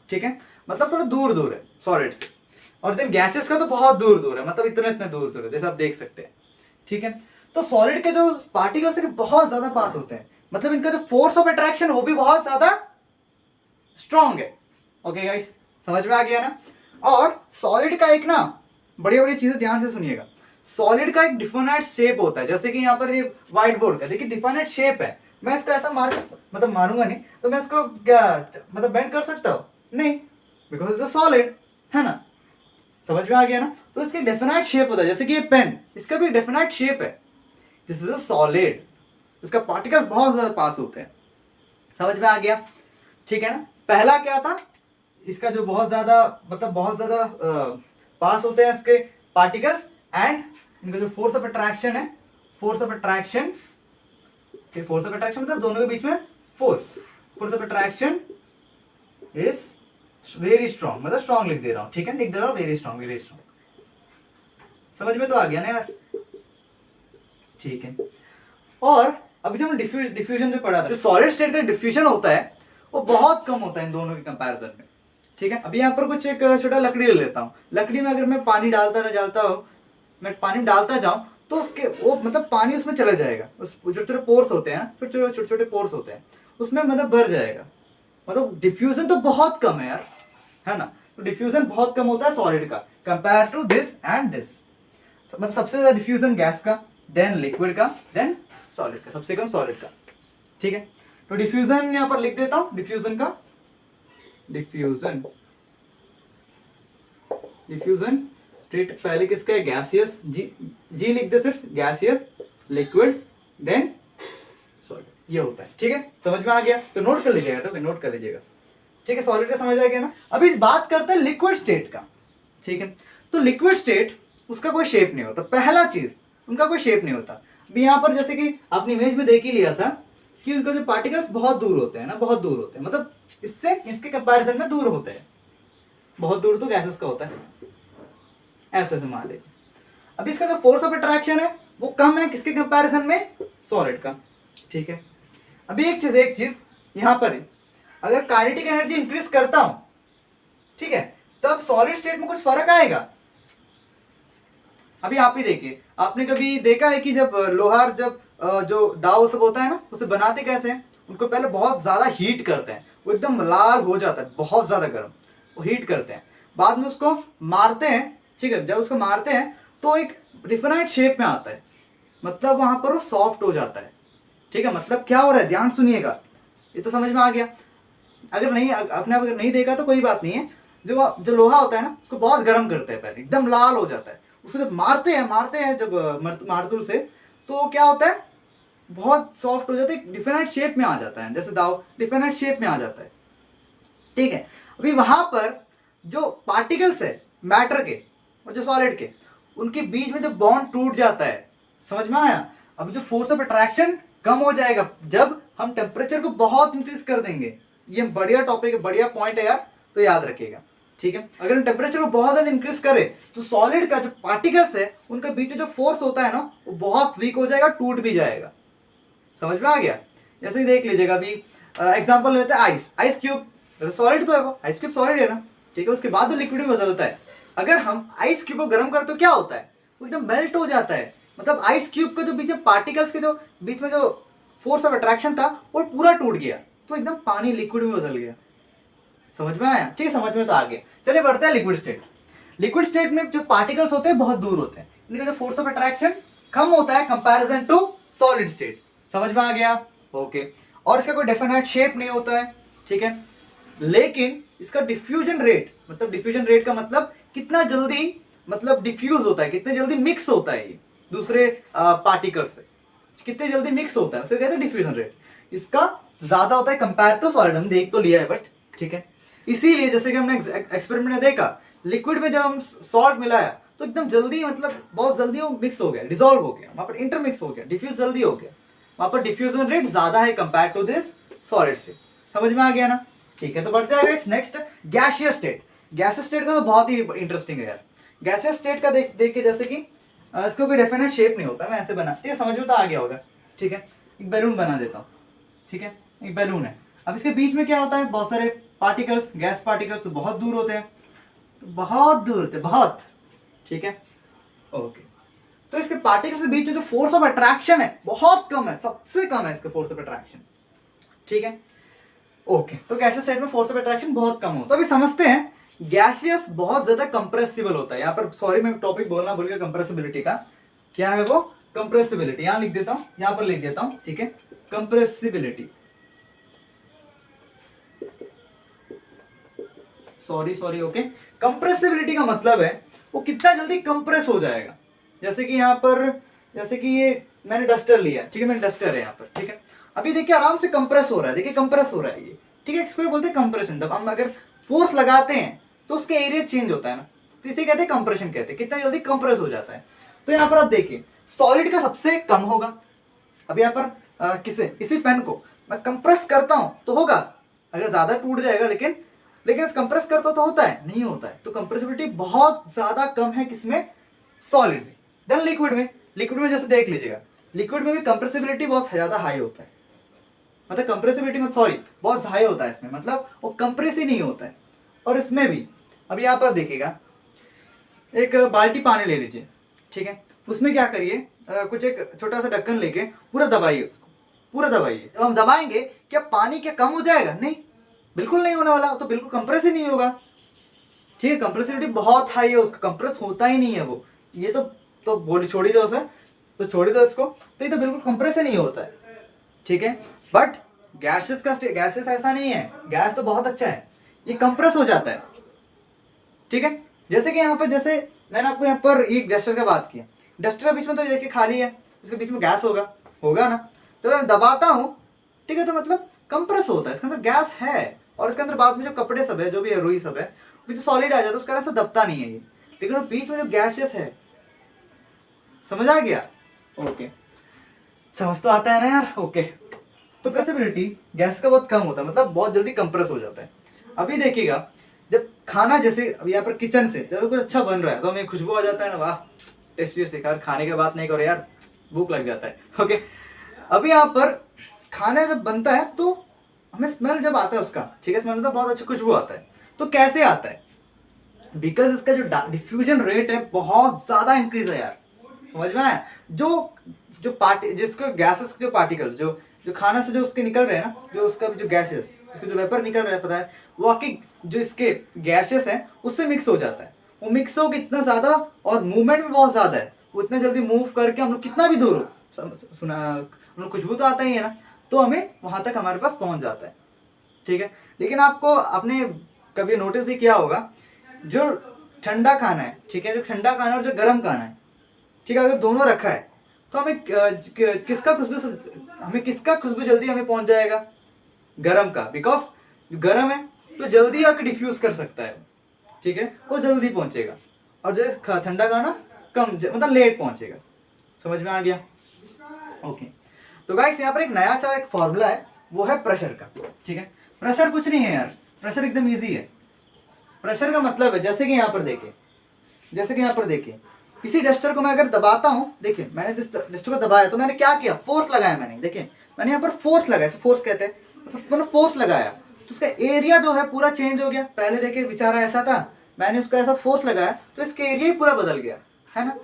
ठीक है, मतलब थोड़ा दूर दूर है सॉलिड से। और देन गैसेस का तो बहुत दूर दूर है, मतलब इतने इतने दूर दूर है, जैसे आप देख सकते हैं। ठीक है, तो सॉलिड के जो पार्टिकल्स है बहुत ज्यादा पास होते हैं, मतलब इनका जो फोर्स ऑफ अट्रैक्शन वो भी बहुत ज्यादा स्ट्रॉन्ग है। ओके गाइस, समझ में आ गया ना। और सॉलिड का एक ना, बड़ी बड़ी चीजें ध्यान से सुनिएगा, सॉलिड का एक डिफाइनाइट शेप होता है। जैसे कि यहाँ पर ये व्हाइट बोर्ड का देखिए डिफाइनाइट शेप है, मैं इसको ऐसा मारूंगा नहीं, तो मैं इसको क्या मतलब बेंड कर सकता हूँ? नहीं, बिकॉज इट्स अ सॉलिड, है ना। समझ में आ गया ना। तो इसके डेफिनाइट शेप होता है, जैसे कि ये पेन, इसका भी डेफिनाइट शेप है, दिस इज अ सॉलिड, इसका पार्टिकल बहुत ज्यादा पास होते हैं। समझ में आ गया, ठीक है ना। पहला क्या था, इसका जो बहुत ज्यादा मतलब बहुत ज्यादा पास होते हैं इसके पार्टिकल्स, एंड इनका जो फोर्स ऑफ अट्रैक्शन है, force of attraction, force of attraction मतलब दोनों के बीच में force of attraction is very strong, मतलब स्ट्रॉन्ग लिख दे रहा हूं। ठीक है, लिख दे रहा हूं वेरी स्ट्रॉन्ग, वेरी स्ट्रॉन्ग। समझ में तो आ गया ना यार। ठीक है, और अभी जो हमने डिफ्यूजन जो पढ़ा था, जो सॉलिड स्टेट का डिफ्यूजन होता है वो बहुत कम होता है इन दोनों के कंपैरिजन में। ठीक है, अभी यहाँ पर कुछ एक छोटा लकड़ी ले लेता हूँ, लकड़ी में अगर मैं पानी डालता जाऊँ तो उसके वो मतलब पानी उसमें चला जाएगा, उस छोटे छोटे पोर्स होते हैं, छोटे छोटे पोर्स होते हैं, उसमें मतलब भर जाएगा। मतलब डिफ्यूजन तो बहुत कम है यार, है ना। तो डिफ्यूजन बहुत कम होता है सॉलिड का compare to this and this. मतलब सबसे ज्यादा डिफ्यूजन गैस का, देन लिक्विड का, देन सॉलिड का, सबसे कम सॉलिड का। ठीक है, तो डिफ्यूजन यहां पर लिख देता हूं, डिफ्यूजन स्टेट पहले किसका है, गैसियस, जी लिख दे सिर्फ, गैसियस, लिक्विड, देन सॉलिड, ये होता है। ठीक है, समझ में आ गया, तो नोट कर लीजिएगा, तो नोट कर लीजिएगा। ठीक है, सॉलिड का समझ आ गया ना। अभी बात करते हैं लिक्विड स्टेट का। ठीक है, तो लिक्विड स्टेट उसका कोई शेप नहीं होता, पहला चीज उनका कोई शेप नहीं होता। अभी यहाँ पर जैसे कि आपने इमेज में देख ही लिया था कि उनका जो पार्टिकल्स बहुत दूर होते हैं ना, बहुत दूर होते हैं, मतलब इससे इसके कंपैरिजन में दूर होते हैं। बहुत दूर तो गैसेस का होता है, ऐसे मान लीजिए। अब इसका जो फोर्स ऑफ अट्रैक्शन है वो कम है किसके कंपैरिजन में, सॉलिड का। ठीक है, अभी एक चीज यहाँ पर, अगर काइनेटिक एनर्जी इंक्रीज करता हूं, ठीक है, तब सॉलिड स्टेट में कुछ फर्क आएगा। अभी आप ही देखिए, आपने कभी देखा है कि जब लोहार जब जो दाव सब होता है ना, उसे बनाते कैसे हैं, उनको पहले बहुत ज्यादा हीट करते हैं, वो एकदम लाल हो जाता है, बहुत ज्यादा गर्म, वो हीट करते हैं, बाद में उसको मारते हैं। ठीक है, जब उसको मारते हैं तो एक डिफरेंट शेप में आता है, मतलब वहां पर वो सॉफ्ट हो जाता है। ठीक है, मतलब क्या हो रहा है, ध्यान सुनिएगा, ये तो समझ में आ गया। अगर नहीं, आपने अगर नहीं देखा तो कोई बात नहीं है, जो लोहा होता है ना उसको बहुत गर्म करते हैं, पहले एकदम लाल हो जाता है, उसको जब मारते हैं जब मारतुल से, तो क्या होता है, बहुत सॉफ्ट हो जाता है, डिफरेंट शेप में आ जाता है, जैसे दाव डिफरेंट शेप में आ जाता है। ठीक है, अभी वहां पर जो पार्टिकल्स है मैटर के और जो सॉलिड के, उनके बीच में जब बॉन्ड टूट जाता है, समझ में आया। अभी जो फोर्स ऑफ अट्रैक्शन कम हो जाएगा जब हम टेम्परेचर को बहुत इंक्रीज कर देंगे। ये बढ़िया टॉपिक है, बढ़िया पॉइंट है यार, तो याद रखिएगा। ठीक है, अगर हम टेम्परेचर को बहुत ज्यादा इंक्रीज करें तो सॉलिड का जो पार्टिकल्स है उनके बीच में जो फोर्स होता है ना, वो बहुत वीक हो जाएगा, टूट भी जाएगा। समझ में आ गया। जैसे ही देख लीजिएगा, अभी एग्जांपल लेते हैं आइस क्यूब, सॉलिड तो है वो, आइस क्यूब सॉलिड है ना। ठीक है, उसके बाद वो लिक्विड में बदलता है। अगर हम आइस क्यूब को गर्म करते तो क्या होता है, वो एकदम मेल्ट हो जाता है। मतलब आइस क्यूब के जो बीच में पार्टिकल्स के जो बीच में जो फोर्स ऑफ अट्रैक्शन था वो पूरा टूट गया, तो एकदम पानी लिक्विड में बदल गया। समझ में आया? ठीक है, समझ में तो आ गया। चलिए बढ़ते हैं लिक्विड स्टेट। लिक्विड स्टेट में जो पार्टिकल्स होते हैं बहुत दूर होते हैं, इनका जो फोर्स ऑफ अट्रैक्शन कम होता है कंपैरिजन टू सॉलिड स्टेट। समझ में आ गया? ओके। और इसका कोई डेफिनेट शेप नहीं होता है, ठीक है, लेकिन इसका डिफ्यूजन रेट, मतलब डिफ्यूजन रेट का मतलब कितना जल्दी मतलब डिफ्यूज होता है, कितने जल्दी मिक्स होता है ये दूसरे पार्टिकल से, कितने जल्दी मिक्स होता है, उसे कहते हैं डिफ्यूजन रेट। इसका ज्यादा होता है कंपेयर टू सॉलिड। हम देख तो लिया है बट ठीक है, इसीलिए जैसे कि हमने एक्सपेरिमेंट में देखा, लिक्विड में जब हम सॉल्ट मिलाया तो एकदम जल्दी, मतलब बहुत जल्दी वो मिक्स हो गया, डिसॉल्व हो गया, वहां पर इंटरमिक्स हो गया, डिफ्यूज जल्दी हो गया, वहां पर डिफ्यूजन रेट ज्यादा है compare to this solid state. समझ में आ गया ना? ठीक है, तो बढ़ते हैं next gaseous state. Gaseous state का तो बहुत ही इंटरेस्टिंग है यार। गैसियस स्टेट का देख के, जैसे कि इसको कोई डेफिनेट शेप नहीं होता, मैं ऐसे बना, ठीक है, समझ में तो आ गया होगा। ठीक है, एक बैलून बना देता हूँ, ठीक है, एक बैलून है। अब इसके बीच में क्या होता है, बहुत सारे पार्टिकल्स, गैस पार्टिकल्स तो बहुत दूर होते हैं, तो बहुत दूर होते हैं, बहुत, ठीक है, ओके। तो इसके पार्टिकल्स के बीच में जो फोर्स ऑफ अट्रैक्शन है बहुत कम है, सबसे कम है इसका फोर्स ऑफ अट्रैक्शन, ठीक है, ओके। तो गैसियस स्टेट में फोर्स ऑफ अट्रैक्शन बहुत कम होता है। तो अभी समझते हैं, गैसियस बहुत ज्यादा कंप्रेसिबल होता है। यहाँ पर सॉरी मैं टॉपिक बोलना भूल गया कंप्रेसिबिलिटी का, क्या है वो, कंप्रेसिबिलिटी। यहाँ लिख देता हूँ, यहाँ पर लिख देता हूँ, ठीक है, कंप्रेसिबिलिटी। Sorry okay. कंप्रेसिबिलिटी का मतलब है वो कितना जल्दी कंप्रेस हो जाएगा। जैसे कि यहाँ पर, जैसे कि ये मैंने डस्टर लिया, ठीक है, मैंने डस्टर है यहाँ पर, ठीक है, अभी देखिए आराम से कंप्रेस हो रहा है, देखिए कंप्रेस हो रहा है ये, ठीक है, इसको बोलते हैं कंप्रेशन। जब हम अगर फोर्स लगाते हैं तो उसका एरिया चेंज होता है ना, तो इसे कहते हैं कंप्रेशन, कहते हैं कितना जल्दी कंप्रेस हो जाता है। तो यहाँ पर आप देखिए, सॉलिड का सबसे कम होगा। अब यहाँ पर इसी पेन को मैं कंप्रेस करता हूं तो होगा, अगर ज्यादा टूट जाएगा, लेकिन कंप्रेस करता तो होता है, नहीं होता है। तो कंप्रेसिबिलिटी बहुत ज्यादा कम है किसमें, सॉलिड में। देन लिक्विड में जैसे देख लीजिएगा, लिक्विड में भी कंप्रेसिबिलिटी बहुत ज्यादा हाई होता है, मतलब कंप्रेसिबिलिटी में सॉरी बहुत हाई होता है इसमें, मतलब वो कंप्रेस ही नहीं होता है। और इसमें भी, अब यहाँ पर देखिएगा, एक बाल्टी पानी ले लीजिए, ठीक है, उसमें क्या करिए, कुछ एक छोटा सा ढक्कन लेके पूरा दबाइए उसको, पूरा दबाइए। जब हम दबाएंगे क्या पानी क्या कम हो जाएगा? नहीं, बिल्कुल नहीं होने वाला, तो बिल्कुल कंप्रेस ही नहीं होगा, ठीक है। कंप्रेसिबिलिटी बहुत हाई है, उसका कंप्रेस होता ही नहीं है वो। ये तो बोली छोड़ी दो उसे, तो छोड़ी दो इसको, तो ये तो बिल्कुल कंप्रेस ही नहीं होता है, ठीक है। बट गैसेस ऐसा नहीं है, गैस तो बहुत अच्छा है, ये कंप्रेस हो जाता है, ठीक है। जैसे कि यहाँ पर, जैसे मैंने आपको यहाँ पर एक डस्टर का बात किया, डस्टर के बीच में तो देखिए खाली है, इसके बीच में गैस होगा ना, तो मैं दबाता हूँ, ठीक है, तो मतलब कंप्रेस होता है, इसके अंदर गैस है, और इसके अंदर बाद में जो कपड़े सब है, जो भी है, रुई सब है, बीच सॉलिड आ जाता है, उसका ऐसा दबता नहीं है ये, लेकिन बीच में जो गैसेस है, समझ आ गया? ओके, समझ तो आता है ना यार? ओके। तो कंप्रेसिबिलिटी गैस का बहुत कम होता है, मतलब बहुत जल्दी कंप्रेस हो जाता है। अभी देखिएगा, जब खाना, जैसे अभी यहाँ पर किचन से जब कुछ अच्छा बन रहा है तो हमें खुशबू आ जाता है ना, वाह टेस्टी टेस्टी, खाने की बात नहीं करो यार, भूख लग जाता है। ओके, अभी यहाँ पर खाना जब बनता है तो हमें स्मेल जब आता है उसका, ठीक है, स्मेल तो बहुत अच्छा खुशबू आता है। तो कैसे आता है? बिकॉज इसका जो डिफ्यूजन रेट है बहुत ज्यादा इंक्रीज है यार, समझ में आया? जिसको गैसेस, जो पार्टिकल जो खाना से जो उसके निकल रहे हैं ना, जो उसका जो गैसेस, इसके जो वेपर निकल रहा है, पता है, वो आके जो इसके गैसेस हैं उससे मिक्स हो जाता है। वो मिक्स हो इतना ज्यादा, और मूवमेंट भी बहुत ज्यादा है, वो इतना जल्दी मूव करके हम लोग कितना भी दूर हो, सुना हम लोग खुशबू तो आता ही है ना, तो हमें वहां तक हमारे पास पहुंच जाता है, ठीक है। लेकिन आपने कभी नोटिस भी किया होगा, जो ठंडा खाना है, ठीक है, जो ठंडा खाना और जो गर्म खाना है, ठीक है, अगर दोनों रखा है तो हमें किसका खुशबू जल्दी हमें पहुंच जाएगा? गरम का, बिकॉज गरम है तो जल्दी आके डिफ्यूज कर सकता है, ठीक है, वो जल्दी पहुंचेगा। और जो ठंडा खाना कम, मतलब लेट पहुंचेगा। समझ में आ गया? ओके। तो गाइस यहाँ पर एक नया सा एक फॉर्मूला है, वो है प्रेशर का, ठीक है। प्रेशर कुछ नहीं है यार, प्रेशर एकदम इजी है। प्रेशर का मतलब है, जैसे कि यहाँ पर देखिए, इसी डस्टर को मैं अगर दबाता हूँ, देखिए मैंने जिस डस्टर को दबाया तो मैंने क्या किया, फोर्स लगाया मैंने, देखिए मैंने यहाँ पर फोर्स लगाया, फोर्स कहते हैं, मैंने फोर्स लगाया, तो उसका एरिया जो है पूरा चेंज हो गया। पहले देखिए बेचारा ऐसा था, मैंने उसका ऐसा फोर्स लगाया तो इसका एरिया ही पूरा बदल गया, है ना।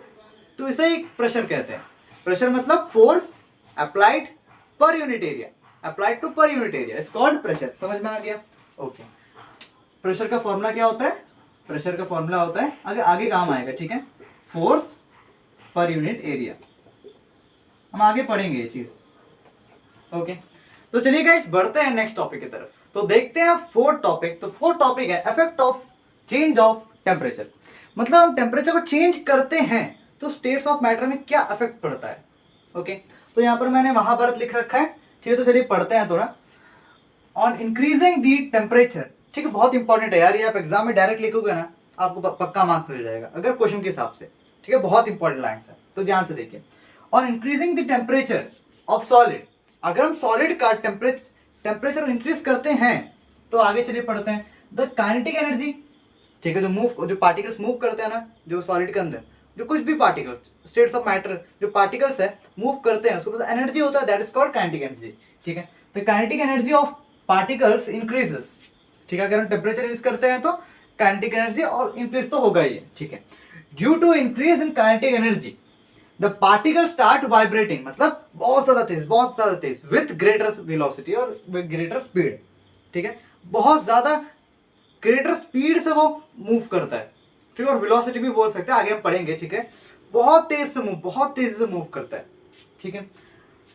तो इसे ही प्रेशर कहते हैं। प्रेशर मतलब force applied per unit area, applied to per unit area is called pressure. समझ में आ गया? ओके। प्रेशर का फॉर्मूला क्या होता है? प्रेशर का फॉर्मूला होता है, अगर आगे काम आएगा, ठीक है, फोर्स पर यूनिट एरिया। हम आगे पढ़ेंगे ये चीज। ओके, तो चलिए गाइस बढ़ते हैं नेक्स्ट टॉपिक की तरफ। तो देखते हैं फोर्थ टॉपिक। तो फोर्थ टॉपिक है effect of change of temperature. मतलब हम टेम्परेचर को चेंज करते हैं तो स्टेट्स ऑफ मैटर में क्या इफेक्ट पड़ता है। ओके, तो यहाँ पर मैंने महाभारत लिख रखा है, ठीक है। तो चलिए पढ़ते हैं थोड़ा। ऑन इंक्रीजिंग दी टेम्परेचर, ठीक है, बहुत इंपॉर्टेंट है यार, ये आप एग्जाम में डायरेक्ट लिखोगे ना आपको पक्का मार्क्स मिल जाएगा अगर क्वेश्चन के हिसाब से, ठीक है। बहुत इंपॉर्टेंट लाइन है, तो ध्यान से देखिए। On increasing the temperature of solid, अगर हम सॉलिड का टेम्परेचर इंक्रीज करते हैं तो आगे चलिए पढ़ते हैं द काइनेटिक एनर्जी, ठीक है, जो पार्टिकल्स मूव करते हैं ना, जो सॉलिड के अंदर जो कुछ भी पार्टिकल्स, स्टेट्स ऑफ मैटर जो पार्टिकल्स है मूव करते हैं, उसके पास एनर्जी होता है, that is called kinetic energy, ठीक है। The kinetic energy of particles increases, ठीक है। अगर हम टेम्परेचर इंक्रीज करते हैं तो काइनेटिक एनर्जी और इंक्रीज तो होगा ही, ठीक है। Due to increase in kinetic energy the particle start vibrating, मतलब बहुत ज्यादा तेज विथ ग्रेटर वेलोसिटी और विथ ग्रेटर स्पीड, ठीक है। बहुत ज्यादा ग्रेटर स्पीड से वो मूव करता है, ठीक है, और वेलोसिटी भी बोल सकते हैं, आगे हम पढ़ेंगे, ठीक है। बहुत तेजी से मूव करता है, ठीक है।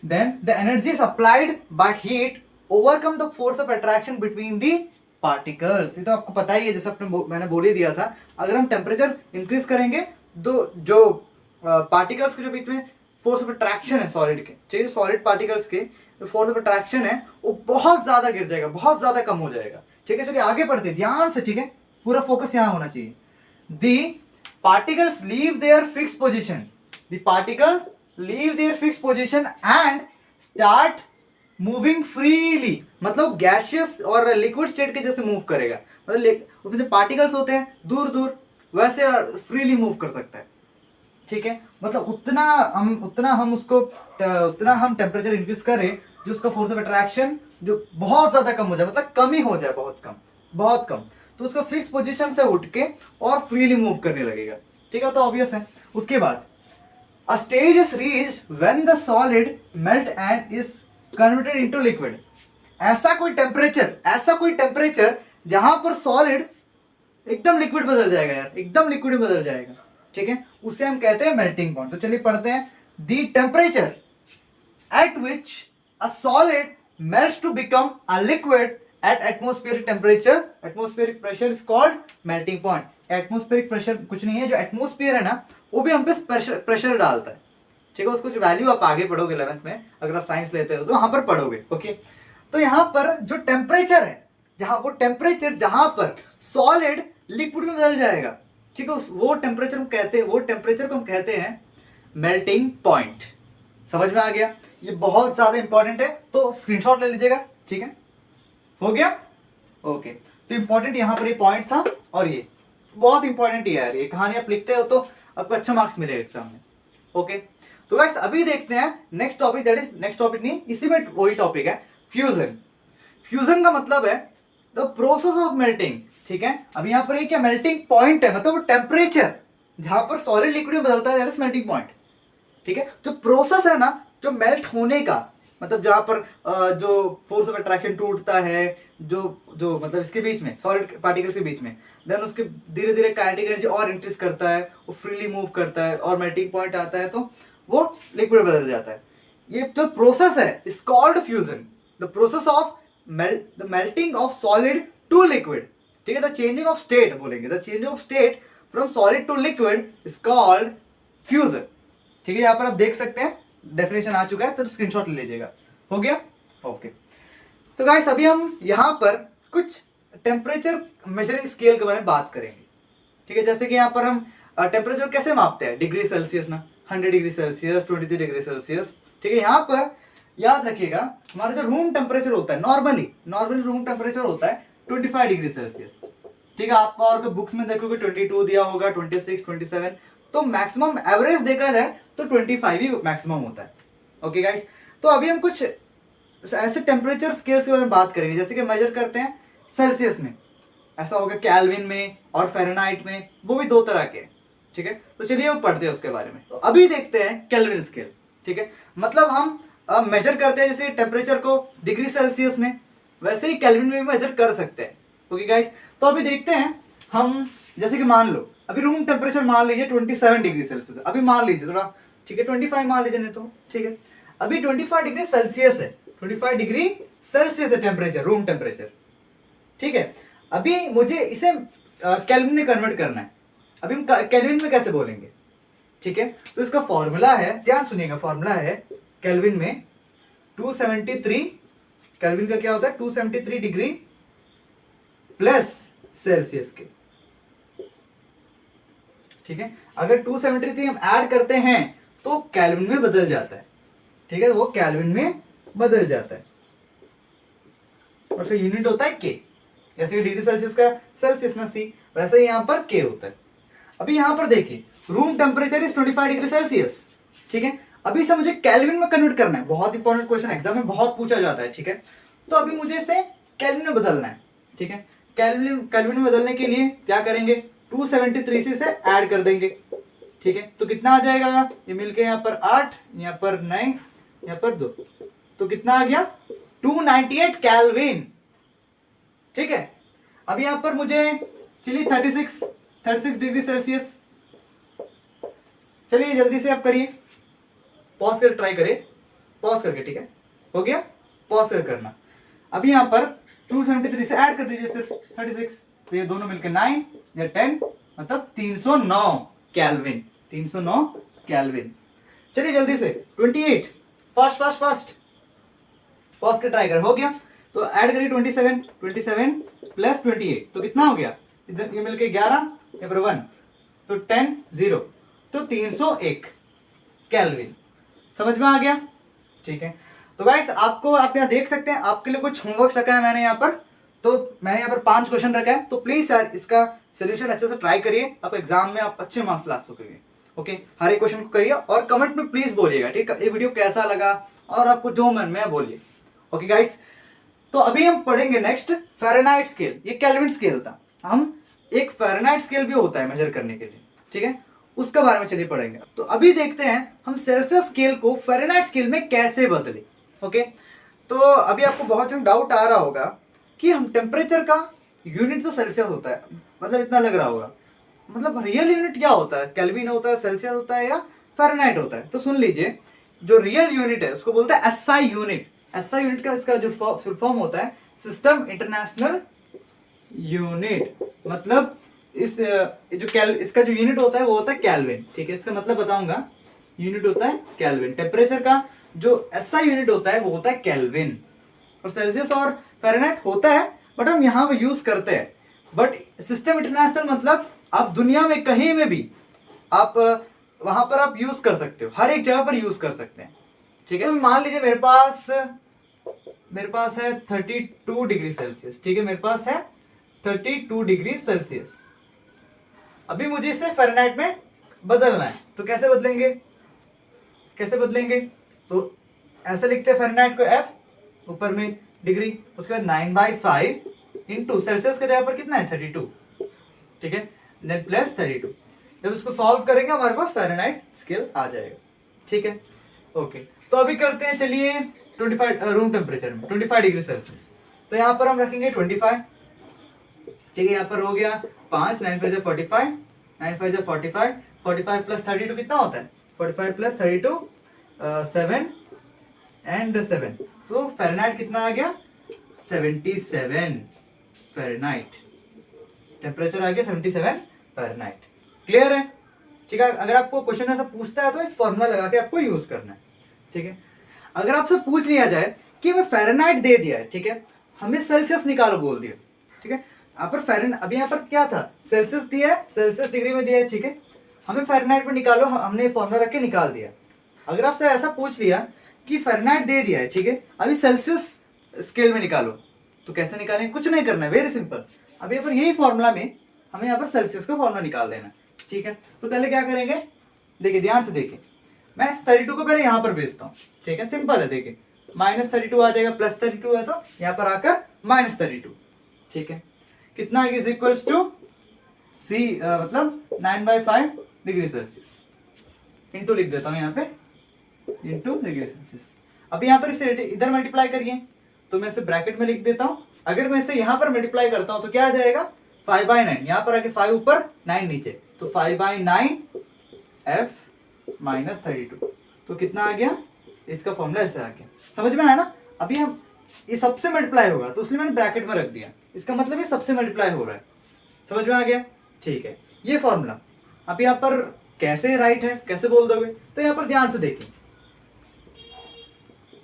Then the energy supplied by heat overcome the force of attraction between the particles. ये तो आपको पता ही है, जैसे मैंने बोल ही दिया था, अगर हम टेम्परेचर इंक्रीज करेंगे तो जो पार्टिकल्स के जो बीच में फोर्स ऑफ अट्रैक्शन है सॉलिड के, ठीक है, सॉलिड पार्टिकल्स के जो फोर्स ऑफ अट्रैक्शन है वो बहुत ज्यादा गिर जाएगा, बहुत ज्यादा कम हो जाएगा, ठीक है। चलिए आगे बढ़ते ध्यान से, ठीक है, पूरा फोकस यहाँ होना चाहिए। The particles leave their fix position, the particles leave their fix position and start moving freely, मतलब गैसियस और लिक्विड स्टेट के जैसे मूव करेगा, मतलब उसमें जो पार्टिकल्स होते हैं दूर दूर वैसे फ्रीली मूव कर सकता है, ठीक है। मतलब उतना हम टेम्परेचर इंक्रीज करें जो उसका फोर्स ऑफ अट्रैक्शन जो बहुत ज्यादा कम हो जाए, मतलब कम ही हो जाए, बहुत कम, तो उसका फिक्स पोजीशन से उठ के और फ्रीली मूव करने लगेगा, ठीक है। तो ऑब्वियस है। उसके बाद अ stage is reached when the solid melt and is converted into liquid. ऐसा कोई टेम्परेचर जहां पर सॉलिड एकदम लिक्विड बदल जाएगा यार, एकदम लिक्विड बदल जाएगा, ठीक है, उसे हम कहते हैं मेल्टिंग पॉइंट। तो चलिए पढ़ते हैं। The temperature at which a solid melts to become a liquid at atmospheric temperature, atmospheric pressure is called melting point. Atmospheric pressure कुछ नहीं है, जो एटमॉस्फेयर है ना वो भी हम पे प्रेशर डालता है, ठीक है। उसको जो वैल्यू आप आगे पढ़ोगे 11th में, अगर आप साइंस लेते हो तो वहां पर पढ़ोगे, ओके। तो यहाँ पर जो टेम्परेचर है, जहां पर सॉलिड लिक्विड में बदल जाएगा, ठीक है, वो टेम्परेचर को हम कहते हैं मेल्टिंग पॉइंट। समझ में आ गया? ये बहुत ज्यादा इंपॉर्टेंट है, तो स्क्रीनशॉट ले लीजिएगा, ठीक है, हो गया, ओके। तो इंपॉर्टेंट यहाँ पर ये पॉइंट था, और ये बहुत इंपॉर्टेंट है यार, ये कहानी आप लिखते हो तो आपको अच्छा मार्क्स मिलेगा एग्जाम में, ओके। तो गाइस अभी देखते हैं next topic, that is next topic नहीं, इसी में वही टॉपिक है, फ्यूजन। फ्यूजन का मतलब है द प्रोसेस ऑफ मेल्टिंग, ठीक है। अब यहाँ पर एक मेल्टिंग पॉइंट है, मतलब वो टेम्परेचर जहां पर सॉलिड लिक्विड में बदलता है, दैट इज मेल्टिंग पॉइंट, ठीक है। जो प्रोसेस है ना, जो मेल्ट होने का, मतलब जहां पर जो फोर्स ऑफ अट्रैक्शन टूटता है, जो मतलब इसके बीच में सॉलिड पार्टिकल्स के बीच में, देन उसके धीरे धीरे काइनेटिक एनर्जी और इंक्रीज करता है, वो फ्रीली मूव करता है और मेल्टिंग पॉइंट आता है, तो वो लिक्विड बदल जाता है। ये जो प्रोसेस है is called fusion, the process of the melting of solid to liquid, ठीक है। द चेंजिंग ऑफ स्टेट बोलेंगे, the changing of state from solid to liquid is called fusion, ठीक है। यहाँ पर आप देख सकते हैं डेफिनेशन आ चुका है, तो स्क्रीनशॉट ले लीजिएगा, हो गया, ओके। तो गाइस अभी हम यहाँ पर कुछ टेम्परेचर मेजरिंग स्केल के बारे में बात करेंगे, ठीक है। जैसे कि यहाँ पर हम टेम्परेचर कैसे मापते हैं, डिग्री सेल्सियस ना, 100 डिग्री सेल्सियस, 23 डिग्री सेल्सियस, ठीक है। यहाँ पर याद रखिएगा हमारा जो रूम टेम्परेचर होता है, नॉर्मली रूम टेम्परेचर होता है 25 डिग्री सेल्सियस, ठीक है। आपका और बुक्स में देखोगे 22 दिया होगा, 26, 27, तो मैक्सिमम एवरेज देखा जाए तो 25 ही मैक्सिमम होता है, ओके गाइस। तो अभी हम कुछ ऐसे टेम्परेचर स्केल्स के बारे में बात करेंगे, जैसे कि मेजर करते हैं सेल्सियस में, ऐसा होगा केल्विन में और फ़ारेनहाइट में, वो भी दो तरह के हैं, ठीक है। तो चलिए वो पढ़ते हैं उसके बारे में। तो अभी देखते हैं केल्विन स्केल, ठीक है। मतलब हम मेजर करते हैं जैसे टेम्परेचर को डिग्री सेल्सियस में, वैसे ही केल्विन में भी मेजर कर सकते हैं। ओके गाइस, तो अभी देखते हैं हम, जैसे कि मान लो अभी रूम टेम्परेचर मान लीजिए 27 डिग्री सेल्सियस, अभी मान लीजिए थोड़ा, ठीक है 25 मान लीजिए, नहीं तो ठीक है, अभी 25 डिग्री सेल्सियस है, 25 डिग्री सेल्सियस है टेम्परेचर, रूम टेम्परेचर, ठीक है। अभी मुझे इसे केल्विन में कन्वर्ट करना है। अभी हम केल्विन में कैसे बोलेंगे, ठीक है। तो इसका फॉर्मूला है, ध्यान सुनिएगा, फॉर्मूला है केल्विन में 273, केल्विन का क्या होता है 273 डिग्री प्लस सेल्सियस के, ठीक है। अगर 273 हम ऐड करते हैं तो केल्विन में बदल जाता है, ठीक है, वो केल्विन में बदल जाता है और उसका यूनिट होता है के, जैसे कि डिग्री सेल्सियस का सेल्सियस में सी, वैसे ही यहाँ पर के होता है। अभी यहाँ पर देखिए room temperature is 25 degree Celsius, ठीक है। अभी इसे मुझे केल्विन में कन्वर्ट करना है, बहुत इंपॉर्टेंट क्वेश्चन एग्जाम में बहुत पूछा जाता है, ठीक है। तो अभी मुझे इसे केल्विन में बदलना है, ठीक है। केल्विन में बदलने के लिए क्या करेंगे, 273 से इसे ऐड कर देंगे, ठीक है। तो कितना आ जाएगा, ये मिलके यहाँ पर 8, यहाँ पर 9, यहाँ पर 2, तो कितना आ गया 298 केल्विन, ठीक है। अब यहाँ पर मुझे चलिए 36 डिग्री सेल्सियस, चलिए जल्दी से आप करिए, पॉज कर ट्राई करिए, पॉज करके, ठीक है, हो गया, पॉज कर करना। अभी यहाँ पर 273 से ऐड कर दीजिए सिर्फ 36, तो ये दोनों मिलकर 9 या 10, मतलब 309 केल्विन, 309 केल्विन। चलिए जल्दी से 28, फास्ट पॉज कर ट्राई कर, हो गया। तो ऐड करिए 27 प्लस 28, तो कितना हो गया, इधर ये मिलके 11, यहाँ पर 1, तो 10 0, तो 301 केल्विन। समझ में आ गया, ठीक है। तो गाइस आपको, आप यहाँ देख सकते हैं, आपके लिए कुछ होमवर्क रखा है मैंने यहाँ पर, तो मैंने यहाँ पर 5 क्वेश्चन रखा है, तो प्लीज यार इसका सोल्यूशन अच्छे से ट्राई करिए, आप एग्जाम में आप अच्छे मार्क्स ला सकोगे। ओके, हर एक क्वेश्चन को करिए और कमेंट में प्लीज बोलिएगा, ठीक है, ये वीडियो कैसा लगा और आपको जो मन में बोलिए। ओके गाइस, तो अभी हम पढ़ेंगे नेक्स्ट फ़ारेनहाइट स्केल। ये केल्विन स्केल था, हम एक फ़ारेनहाइट स्केल भी होता है मेजर करने के लिए, ठीक है, उसका बारे में चलिए पढ़ेंगे। तो अभी देखते हैं हम सेल्सियस स्केल को फ़ारेनहाइट स्केल में कैसे बदले। ओके, तो अभी आपको बहुत डाउट आ रहा होगा कि हम टेम्परेचर का यूनिट तो सेल्सियस होता है, मतलब इतना लग रहा होगा, मतलब रियल यूनिट क्या होता है, केल्विन होता है, सेल्सियस होता है या फ़ारेनहाइट होता है। तो सुन लीजिए, जो रियल यूनिट है उसको बोलते हैं एसआई यूनिट। एसआई यूनिट का इसका जो फुल फॉर्म होता है सिस्टम इंटरनेशनल यूनिट, मतलब इसका जो यूनिट होता है वो होता है केल्विन, ठीक है, इसका मतलब बताऊंगा, यूनिट होता है केल्विन। टेम्परेचर का जो एसआई यूनिट होता है वो होता है केल्विन, और सेल्सियस और फ़ारेनहाइट होता है बट हम यहाँ पे यूज करते हैं। बट सिस्टम इंटरनेशनल मतलब आप दुनिया में कहीं में भी आप वहां पर आप यूज कर सकते हो, हर एक जगह पर यूज कर सकते हैं, ठीक है। तो मान लीजिए मेरे पास है 32 डिग्री सेल्सियस, ठीक है, मेरे पास है 32 डिग्री सेल्सियस। अभी मुझे इसे फ़ारेनहाइट में बदलना है, तो कैसे बदलेंगे, तो ऐसे लिखते हैं फ़ारेनहाइट को F, ऊपर में डिग्री, उसके बाद 9/5 इंटू सेल्सियस के जगह पर कितना है 32, ठीक है, नेट प्लस 32। जब इसको सॉल्व करेंगे हमारे पास फ़ारेनहाइट स्केल आ जाएगा, ठीक है। ओके, तो अभी करते हैं, चलिए 25 रूम टेम्परेचर में 25 डिग्री सेल्सियस, तो यहाँ पर हम रखेंगे 25, ठीक है, यहाँ पर हो गया 5, 9 5 45, 9 5 45, 45 प्लस 32 कितना होता है, 45 प्लस 32 7 एंड 7, तो फ़ारेनहाइट कितना आ गया 77 फ़ारेनहाइट, टेम्परेचर आ गया 77 फ़ारेनहाइट। क्लियर है, ठीक है। अगर आपको क्वेश्चन ऐसा पूछता है तो इस फॉर्मूला लगा के आपको यूज करना है, ठीक है। अगर आपसे पूछ लिया जाए कि हमें फ़ारेनहाइट दे दिया है, ठीक है, हमें सेल्सियस निकालो बोल दिया, ठीक है, यहाँ पर अभी यहाँ पर क्या था, सेल्सियस दिया है, सेल्सियस डिग्री में दिया है, ठीक है, हमें फ़ारेनहाइट में निकालो, हमने फॉर्मूला रख के निकाल दिया। अगर आपसे ऐसा पूछ लिया कि फ़ारेनहाइट दे दिया है, ठीक है, अभी सेल्सियस स्केल में निकालो, तो कैसे निकालेंगे, कुछ नहीं करना है, वेरी सिंपल। अभी यहाँ पर यही फॉर्मूला में हमें यहाँ पर सेल्सियस का फॉर्मूला निकाल देना, ठीक है। तो पहले क्या करेंगे, देखिए ध्यान से देखिए, मैं 32 को पहले यहाँ पर भेजता हूँ, ठीक है, सिंपल है, देखिए -32 आ जाएगा, +32 है तो यहाँ पर आकर -32, ठीक है। कितना इज इक्वल्स टू सी मतलब 9/5 डिग्री सेल्सियस, इंटू लिख देता हूँ यहाँ पे, इंटू डिग्री सेल्सियस। अब यहाँ पर इसे इधर मल्टीप्लाई करिए तो मैं इसे ब्रैकेट में लिख देता हूँ। अगर मैं इसे यहाँ पर मल्टीप्लाई करता हूँ तो क्या आ जाएगा 5/9, यहाँ पर आके 5 ऊपर 9 नीचे, तो 5/9 F -32, तो कितना आ गया, इसका फॉर्मूला ऐसे आ गया। समझ में आया ना। अभी हम ये सबसे मल्टीप्लाई होगा तो इसलिए मैंने ब्रैकेट में रख दिया, इसका मतलब ये सबसे मल्टीप्लाई हो रहा है। समझ में आ गया, ठीक है। ये फॉर्मूला अब यहाँ पर कैसे राइट है, कैसे बोल दोगे, तो यहाँ पर ध्यान से देखिए,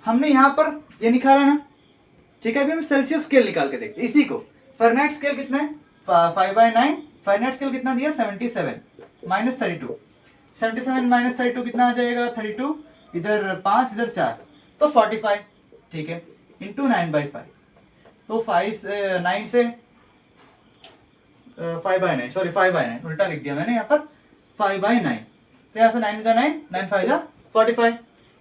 हमने यहाँ पर ये निकाला ना, ठीक है। अभी हम सेल्सियस स्केल निकाल के देखते हैं इसी को। फारेनहाइट स्केल कितना है 5/9, फारेनहाइट स्केल कितना दिया 77 -32, 77 -32 कितना आ जाएगा 32, इधर 5 इधर 4 तो 45, ठीक है, इंटू 9/5, तो 9 से 5/9, सॉरी 5/9 उल्टा लिख दिया मैंने यहाँ पर 5/9, तो यहाँ से 9 का 9, 9 5 जा 45,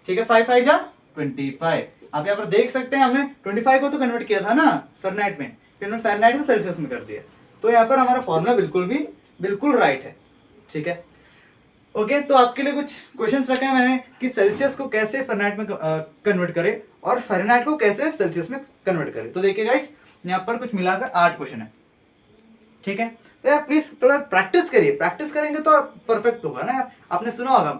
ठीक है, 5 5 जा 25। आप यहाँ पर देख सकते हैं हमने 25 को तो कन्वर्ट किया था ना फारेनहाइट में, फिर हमने फारेनहाइट से सेल्सियस में कर दिया, तो यहाँ पर हमारा फॉर्मूला बिल्कुल राइट है, ठीक है। ओके, तो आपके लिए कुछ क्वेश्चंस रखे हैं मैंने कि सेल्सियस को कैसे फारेनहाइट में कन्वर्ट करें और फारेनहाइट को कैसे सेल्सियस में कन्वर्ट करें। तो देखिए गाइस, यहाँ पर कुछ मिलाकर 8 क्वेश्चन है, ठीक है। तो यार प्लीज थोड़ा प्रैक्टिस करिए, प्रैक्टिस करेंगे तो परफेक्ट होगा ना। आपने सुना होगा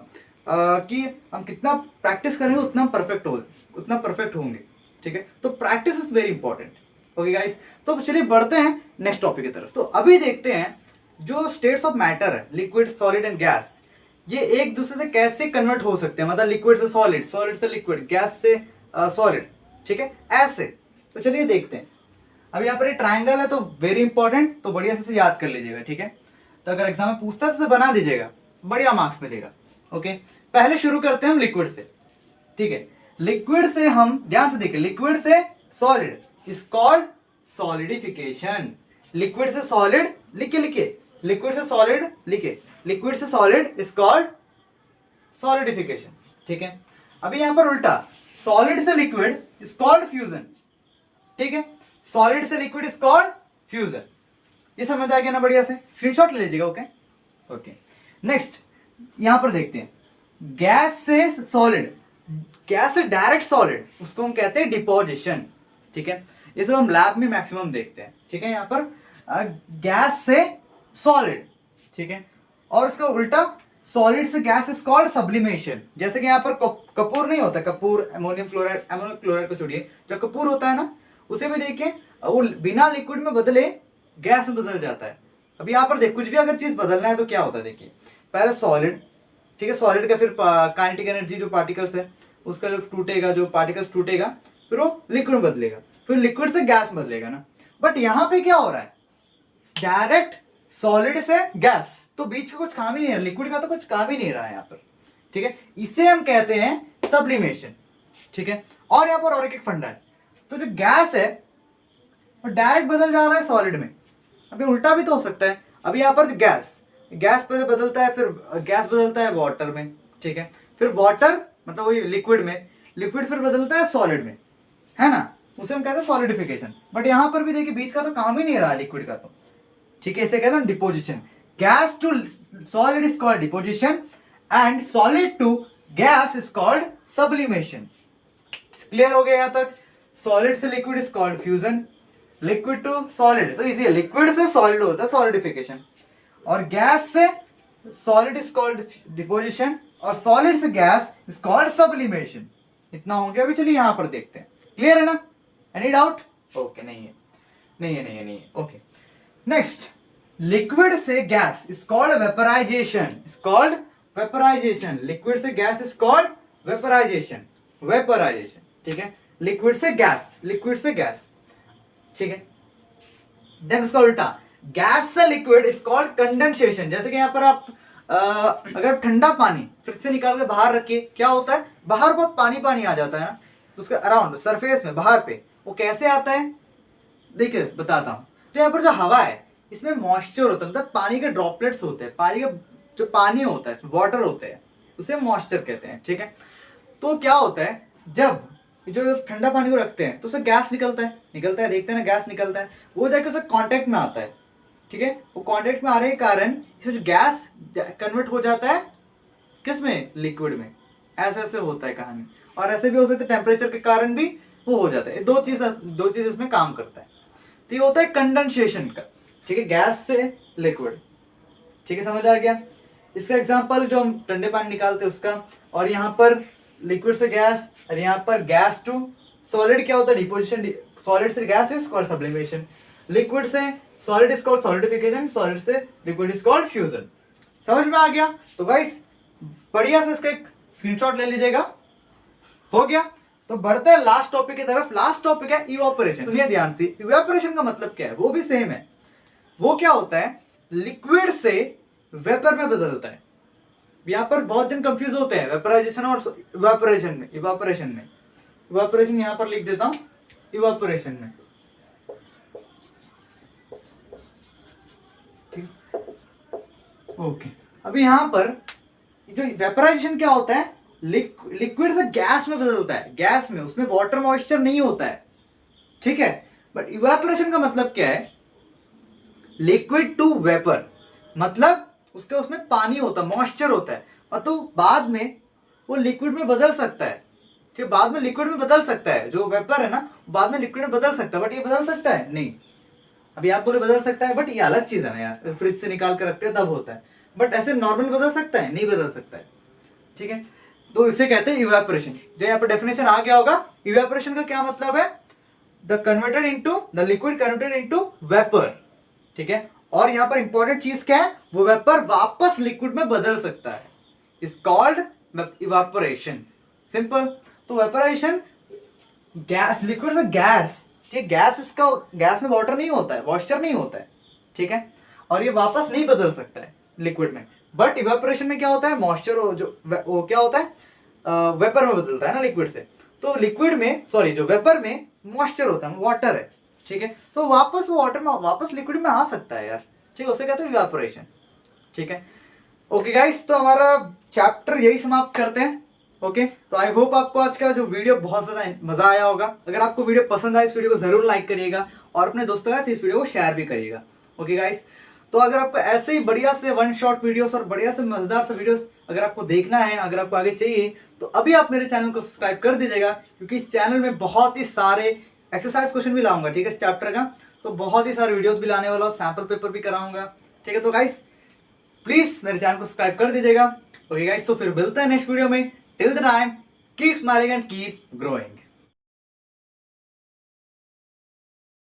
कि हम कितना प्रैक्टिस करेंगे उतना परफेक्ट होंगे, ठीक है। तो practice is very important. Okay guys, तो चलिए बढ़ते हैं नेक्स्ट टॉपिक की तरफ। तो अभी देखते हैं जो स्टेट्स ऑफ मैटर है, लिक्विड, सॉलिड एंड गैस, ये एक दूसरे से कैसे कन्वर्ट हो सकते हैं, मतलब लिक्विड से सॉलिड, सॉलिड से लिक्विड, गैस से सॉलिड, ठीक है, ऐसे। तो चलिए देखते हैं। अब यहाँ पर ये ट्राइंगल है तो वेरी इंपॉर्टेंट, तो बढ़िया से याद कर लीजिएगा, ठीक है। तो अगर एग्जाम में पूछता है तो बना दीजिएगा, बढ़िया मार्क्स मिलेगा। ओके, पहले शुरू करते हैं हम लिक्विड से, ठीक है। लिक्विड से हम ध्यान से देखिए, लिक्विड से solid is called solidification. Liquid से सॉलिड लिखिए, लिक्विड से सॉलिड लिखिए, लिक्विड से सॉलिड इज कॉल्ड सॉलिडिफिकेशन, ठीक है। अभी यहां पर उल्टा, सॉलिड से लिक्विड इज कॉल्ड फ्यूजन, ठीक है। सॉलिड से लिक्विड इज कॉल्ड फ्यूजन। ये समझ आ गया ना, बढ़िया से स्क्रीनशॉट ले लीजिएगा। ओके ओके, नेक्स्ट यहां पर देखते हैं, गैस से सॉलिड, गैस से डायरेक्ट सॉलिड, उसको हम कहते हैं डिपोजिशन, ठीक है। ये सब हम लैब में मैक्सिमम देखते हैं, ठीक है। यहाँ पर गैस से सॉलिड, ठीक है, और इसका उल्टा सॉलिड से गैस इज कॉल्ड सब्लिमेशन। जैसे कि यहाँ पर कपूर नहीं होता, कपूर, अमोनियम क्लोराइड को छोड़िए, जो कपूर होता है ना, उसे भी देखिए वो बिना लिक्विड में बदले गैस में बदल जाता है। अब यहाँ पर देख, कुछ भी अगर चीज बदलना है तो क्या होता है, देखिए पहले सॉलिड, ठीक है, सॉलिड का फिर काइनेटिक एनर्जी जो पार्टिकल्स है उसका जो टूटेगा, जो पार्टिकल्स टूटेगा, फिर वो लिक्विड में बदलेगा, फिर लिक्विड से गैस बदलेगा ना। बट यहाँ पे क्या हो रहा है, डायरेक्ट सॉलिड से गैस, तो बीच का कुछ काम ही नहीं है, लिक्विड का तो कुछ काम ही नहीं रहा है यहाँ पर, ठीक है। इसे हम कहते हैं सब्लिमेशन, ठीक है। और यहाँ पर और एक फंडा है, तो जो गैस है वो डायरेक्ट बदल जा रहा है सॉलिड में। अभी उल्टा भी तो हो सकता है। अभी यहाँ पर गैस पर बदलता है, फिर गैस बदलता है वाटर में, ठीक है, फिर वाटर मतलब वही लिक्विड में, लिक्विड फिर बदलता है सॉलिड में, है ना, उसे हम कहते हैं सॉलिडिफिकेशन। बट यहाँ पर भी देखिए बीच का तो काम ही नहीं रहा लिक्विड का, तो ठीक है, इसे कहते हैं deposition. Gas to solid is called deposition and solid to gas is called sublimation. Clear हो गया यहाँ तक। सॉलिड से liquid is called fusion, liquid to solid तो इजी है, लिक्विड से सॉलिड होता है सॉलिडिफिकेशन, और गैस से सॉलिड इज कॉल्ड डिपोजिशन, और सॉलिड से गैस इज कॉल्ड सब्लिमेशन। इतना हो गया। अभी चलिए यहाँ पर देखते हैं, क्लियर है ना, एनी डाउट? ओके, नहीं है। ओके, नेक्स्ट, लिक्विड से gas is called vaporisation, liquid से गैस इज कॉल्ड वेपराइजेशन, ठीक है। लिक्विड से गैस, ठीक है। देन उसका उल्टा, गैस से लिक्विड इज कॉल्ड कंडेंसेशन। जैसे कि यहाँ पर आप अगर ठंडा पानी फ्रिज से निकाल के बाहर रखिए, क्या होता है, बाहर बहुत पानी आ जाता है ना, उसके अराउंड सरफेस में, बाहर पे वो कैसे आता है, देखिए बताता हूँ। तो यहाँ पर जो हवा है इसमें मॉइस्चर होता है, मतलब पानी के ड्रॉपलेट्स होते हैं, पानी का जो पानी होता है, वाटर होते हैं, उसे मॉइस्चर कहते हैं, ठीक है। तो क्या होता है, जब जो ठंडा पानी को रखते हैं तो उससे गैस निकलता है, देखते हैं ना, गैस निकलता है, वो जाके उससे कांटेक्ट में आता है, ठीक है। वो कांटेक्ट में आने के कारण जो गैस कन्वर्ट हो जाता है किस में, लिक्विड में। ऐसे ऐसे होता है कहानी। और ऐसे भी हो सकता है टेम्परेचर के कारण भी वो हो जाता है। दो चीज इसमें काम करता है। तो ये होता है कंडेंसेशन का, ठीक है, गैस से लिक्विड, ठीक है, समझ आ गया। इसका एग्जांपल जो हम ठंडे पानी निकालते हैं उसका, और यहाँ पर लिक्विड से गैस, और यहाँ पर गैस टू सॉलिड क्या होता है, डिपोजिशन। सॉलिड से gas is called sublimation, liquid से solid is called solidification, solid से लिक्विड इज कॉल्ड फ्यूजन। समझ में आ गया। तो गाइस बढ़िया से इसका एक स्क्रीनशॉट ले लीजिएगा। हो गया। तो बढ़ते हैं लास्ट टॉपिक की तरफ। लास्ट टॉपिक है इवापोरेशन। सुनिए ध्यान से, इवापोरेशन का मतलब क्या है, वो भी सेम है। वो क्या होता है, लिक्विड से वेपर में बदलता है। यहाँ पर बहुत जन कंफ्यूज होते हैं वेपराइजेशन और इवापोरेशन में। इवापोरेशन यहाँ पर लिख देता हूं, इवापोरेशन में, ओके। अभी यहाँ पर जो वेपराइजेशन क्या होता है, लिक्विड से गैस में बदलता है, गैस में, उसमें वाटर मॉइस्चर नहीं होता है, ठीक है। बट इवापोरेशन का मतलब क्या है, लिक्विड टू वेपर, मतलब उसमें पानी होता है, मॉइस्चर होता है, और तो बाद में वो लिक्विड में बदल सकता है, ठीक, बाद में लिक्विड में बदल सकता है। जो वेपर है ना, बाद में लिक्विड में बदल सकता है, बट ये बदल सकता है नहीं। अभी आप बोले बदल सकता है, बट ये अलग चीज है ना यार, फ्रिज से निकाल कर रखते हैं तब होता है, बट ऐसे नॉर्मल बदल सकता है, नहीं बदल सकता है, ठीक है। तो इसे कहते हैं इवेपोरेशन। जो यहाँ पर डेफिनेशन आ गया होगा। इवेपोरेशन का क्या मतलब है, the converted into the liquid converted into vapour, ठीक है। और यहाँ पर इंपॉर्टेंट चीज क्या है, वो वेपर वापस लिक्विड में बदल सकता है, इज कॉल्ड इवेपोरेशन, सिंपल। तो वेपराइजेशन, गैस, लिक्विड से गैस, ठीक, गैस में वाटर नहीं होता है, मॉइस्चर नहीं होता है, ठीक है, और ये वापस नहीं बदल सकता है लिक्विड में। बट इवेपोरेशन में क्या होता है, मॉइस्चर वो क्या होता है, वेपर में बदलता है ना लिक्विड से। तो लिक्विड में, सॉरी, जो वेपर में मॉइस्चर होता है, वाटर है, ठीक है, तो वापस वो वाटर में वापस लिक्विड में आ सकता है यार, ठीक है, उसे कहते हैं इवेपोरेशन, ठीक है। ओके गाइस, तो हमारा चैप्टर यही समाप्त करते हैं। ओके, तो आई होप आपको आज का जो वीडियो बहुत ज्यादा मजा आया होगा। अगर आपको वीडियो पसंद आए, इस वीडियो को जरूर लाइक करिएगा और अपने दोस्तों के साथ इस वीडियो को शेयर भी करिएगा। ओके गाइस, तो अगर आपको ऐसे ही बढ़िया से वन शॉट वीडियोस और बढ़िया से मजेदार से वीडियोस अगर आपको देखना है, अगर आपको आगे चाहिए, तो अभी आप मेरे चैनल को सब्सक्राइब कर दीजिएगा, क्योंकि इस चैनल में बहुत ही सारे एक्सरसाइज क्वेश्चन भी लाऊंगा, ठीक है, इस चैप्टर का। तो बहुत ही सारे वीडियोस भी लाने वाला हूँ, सैंपल पेपर भी कराऊंगा, ठीक है। तो गाइस प्लीज मेरे चैनल को सब्सक्राइब कर दीजिएगा। ओके गाइस, तो फिर मिलते हैं नेक्स्ट वीडियो में। Till the time, keep smiling and keep growing.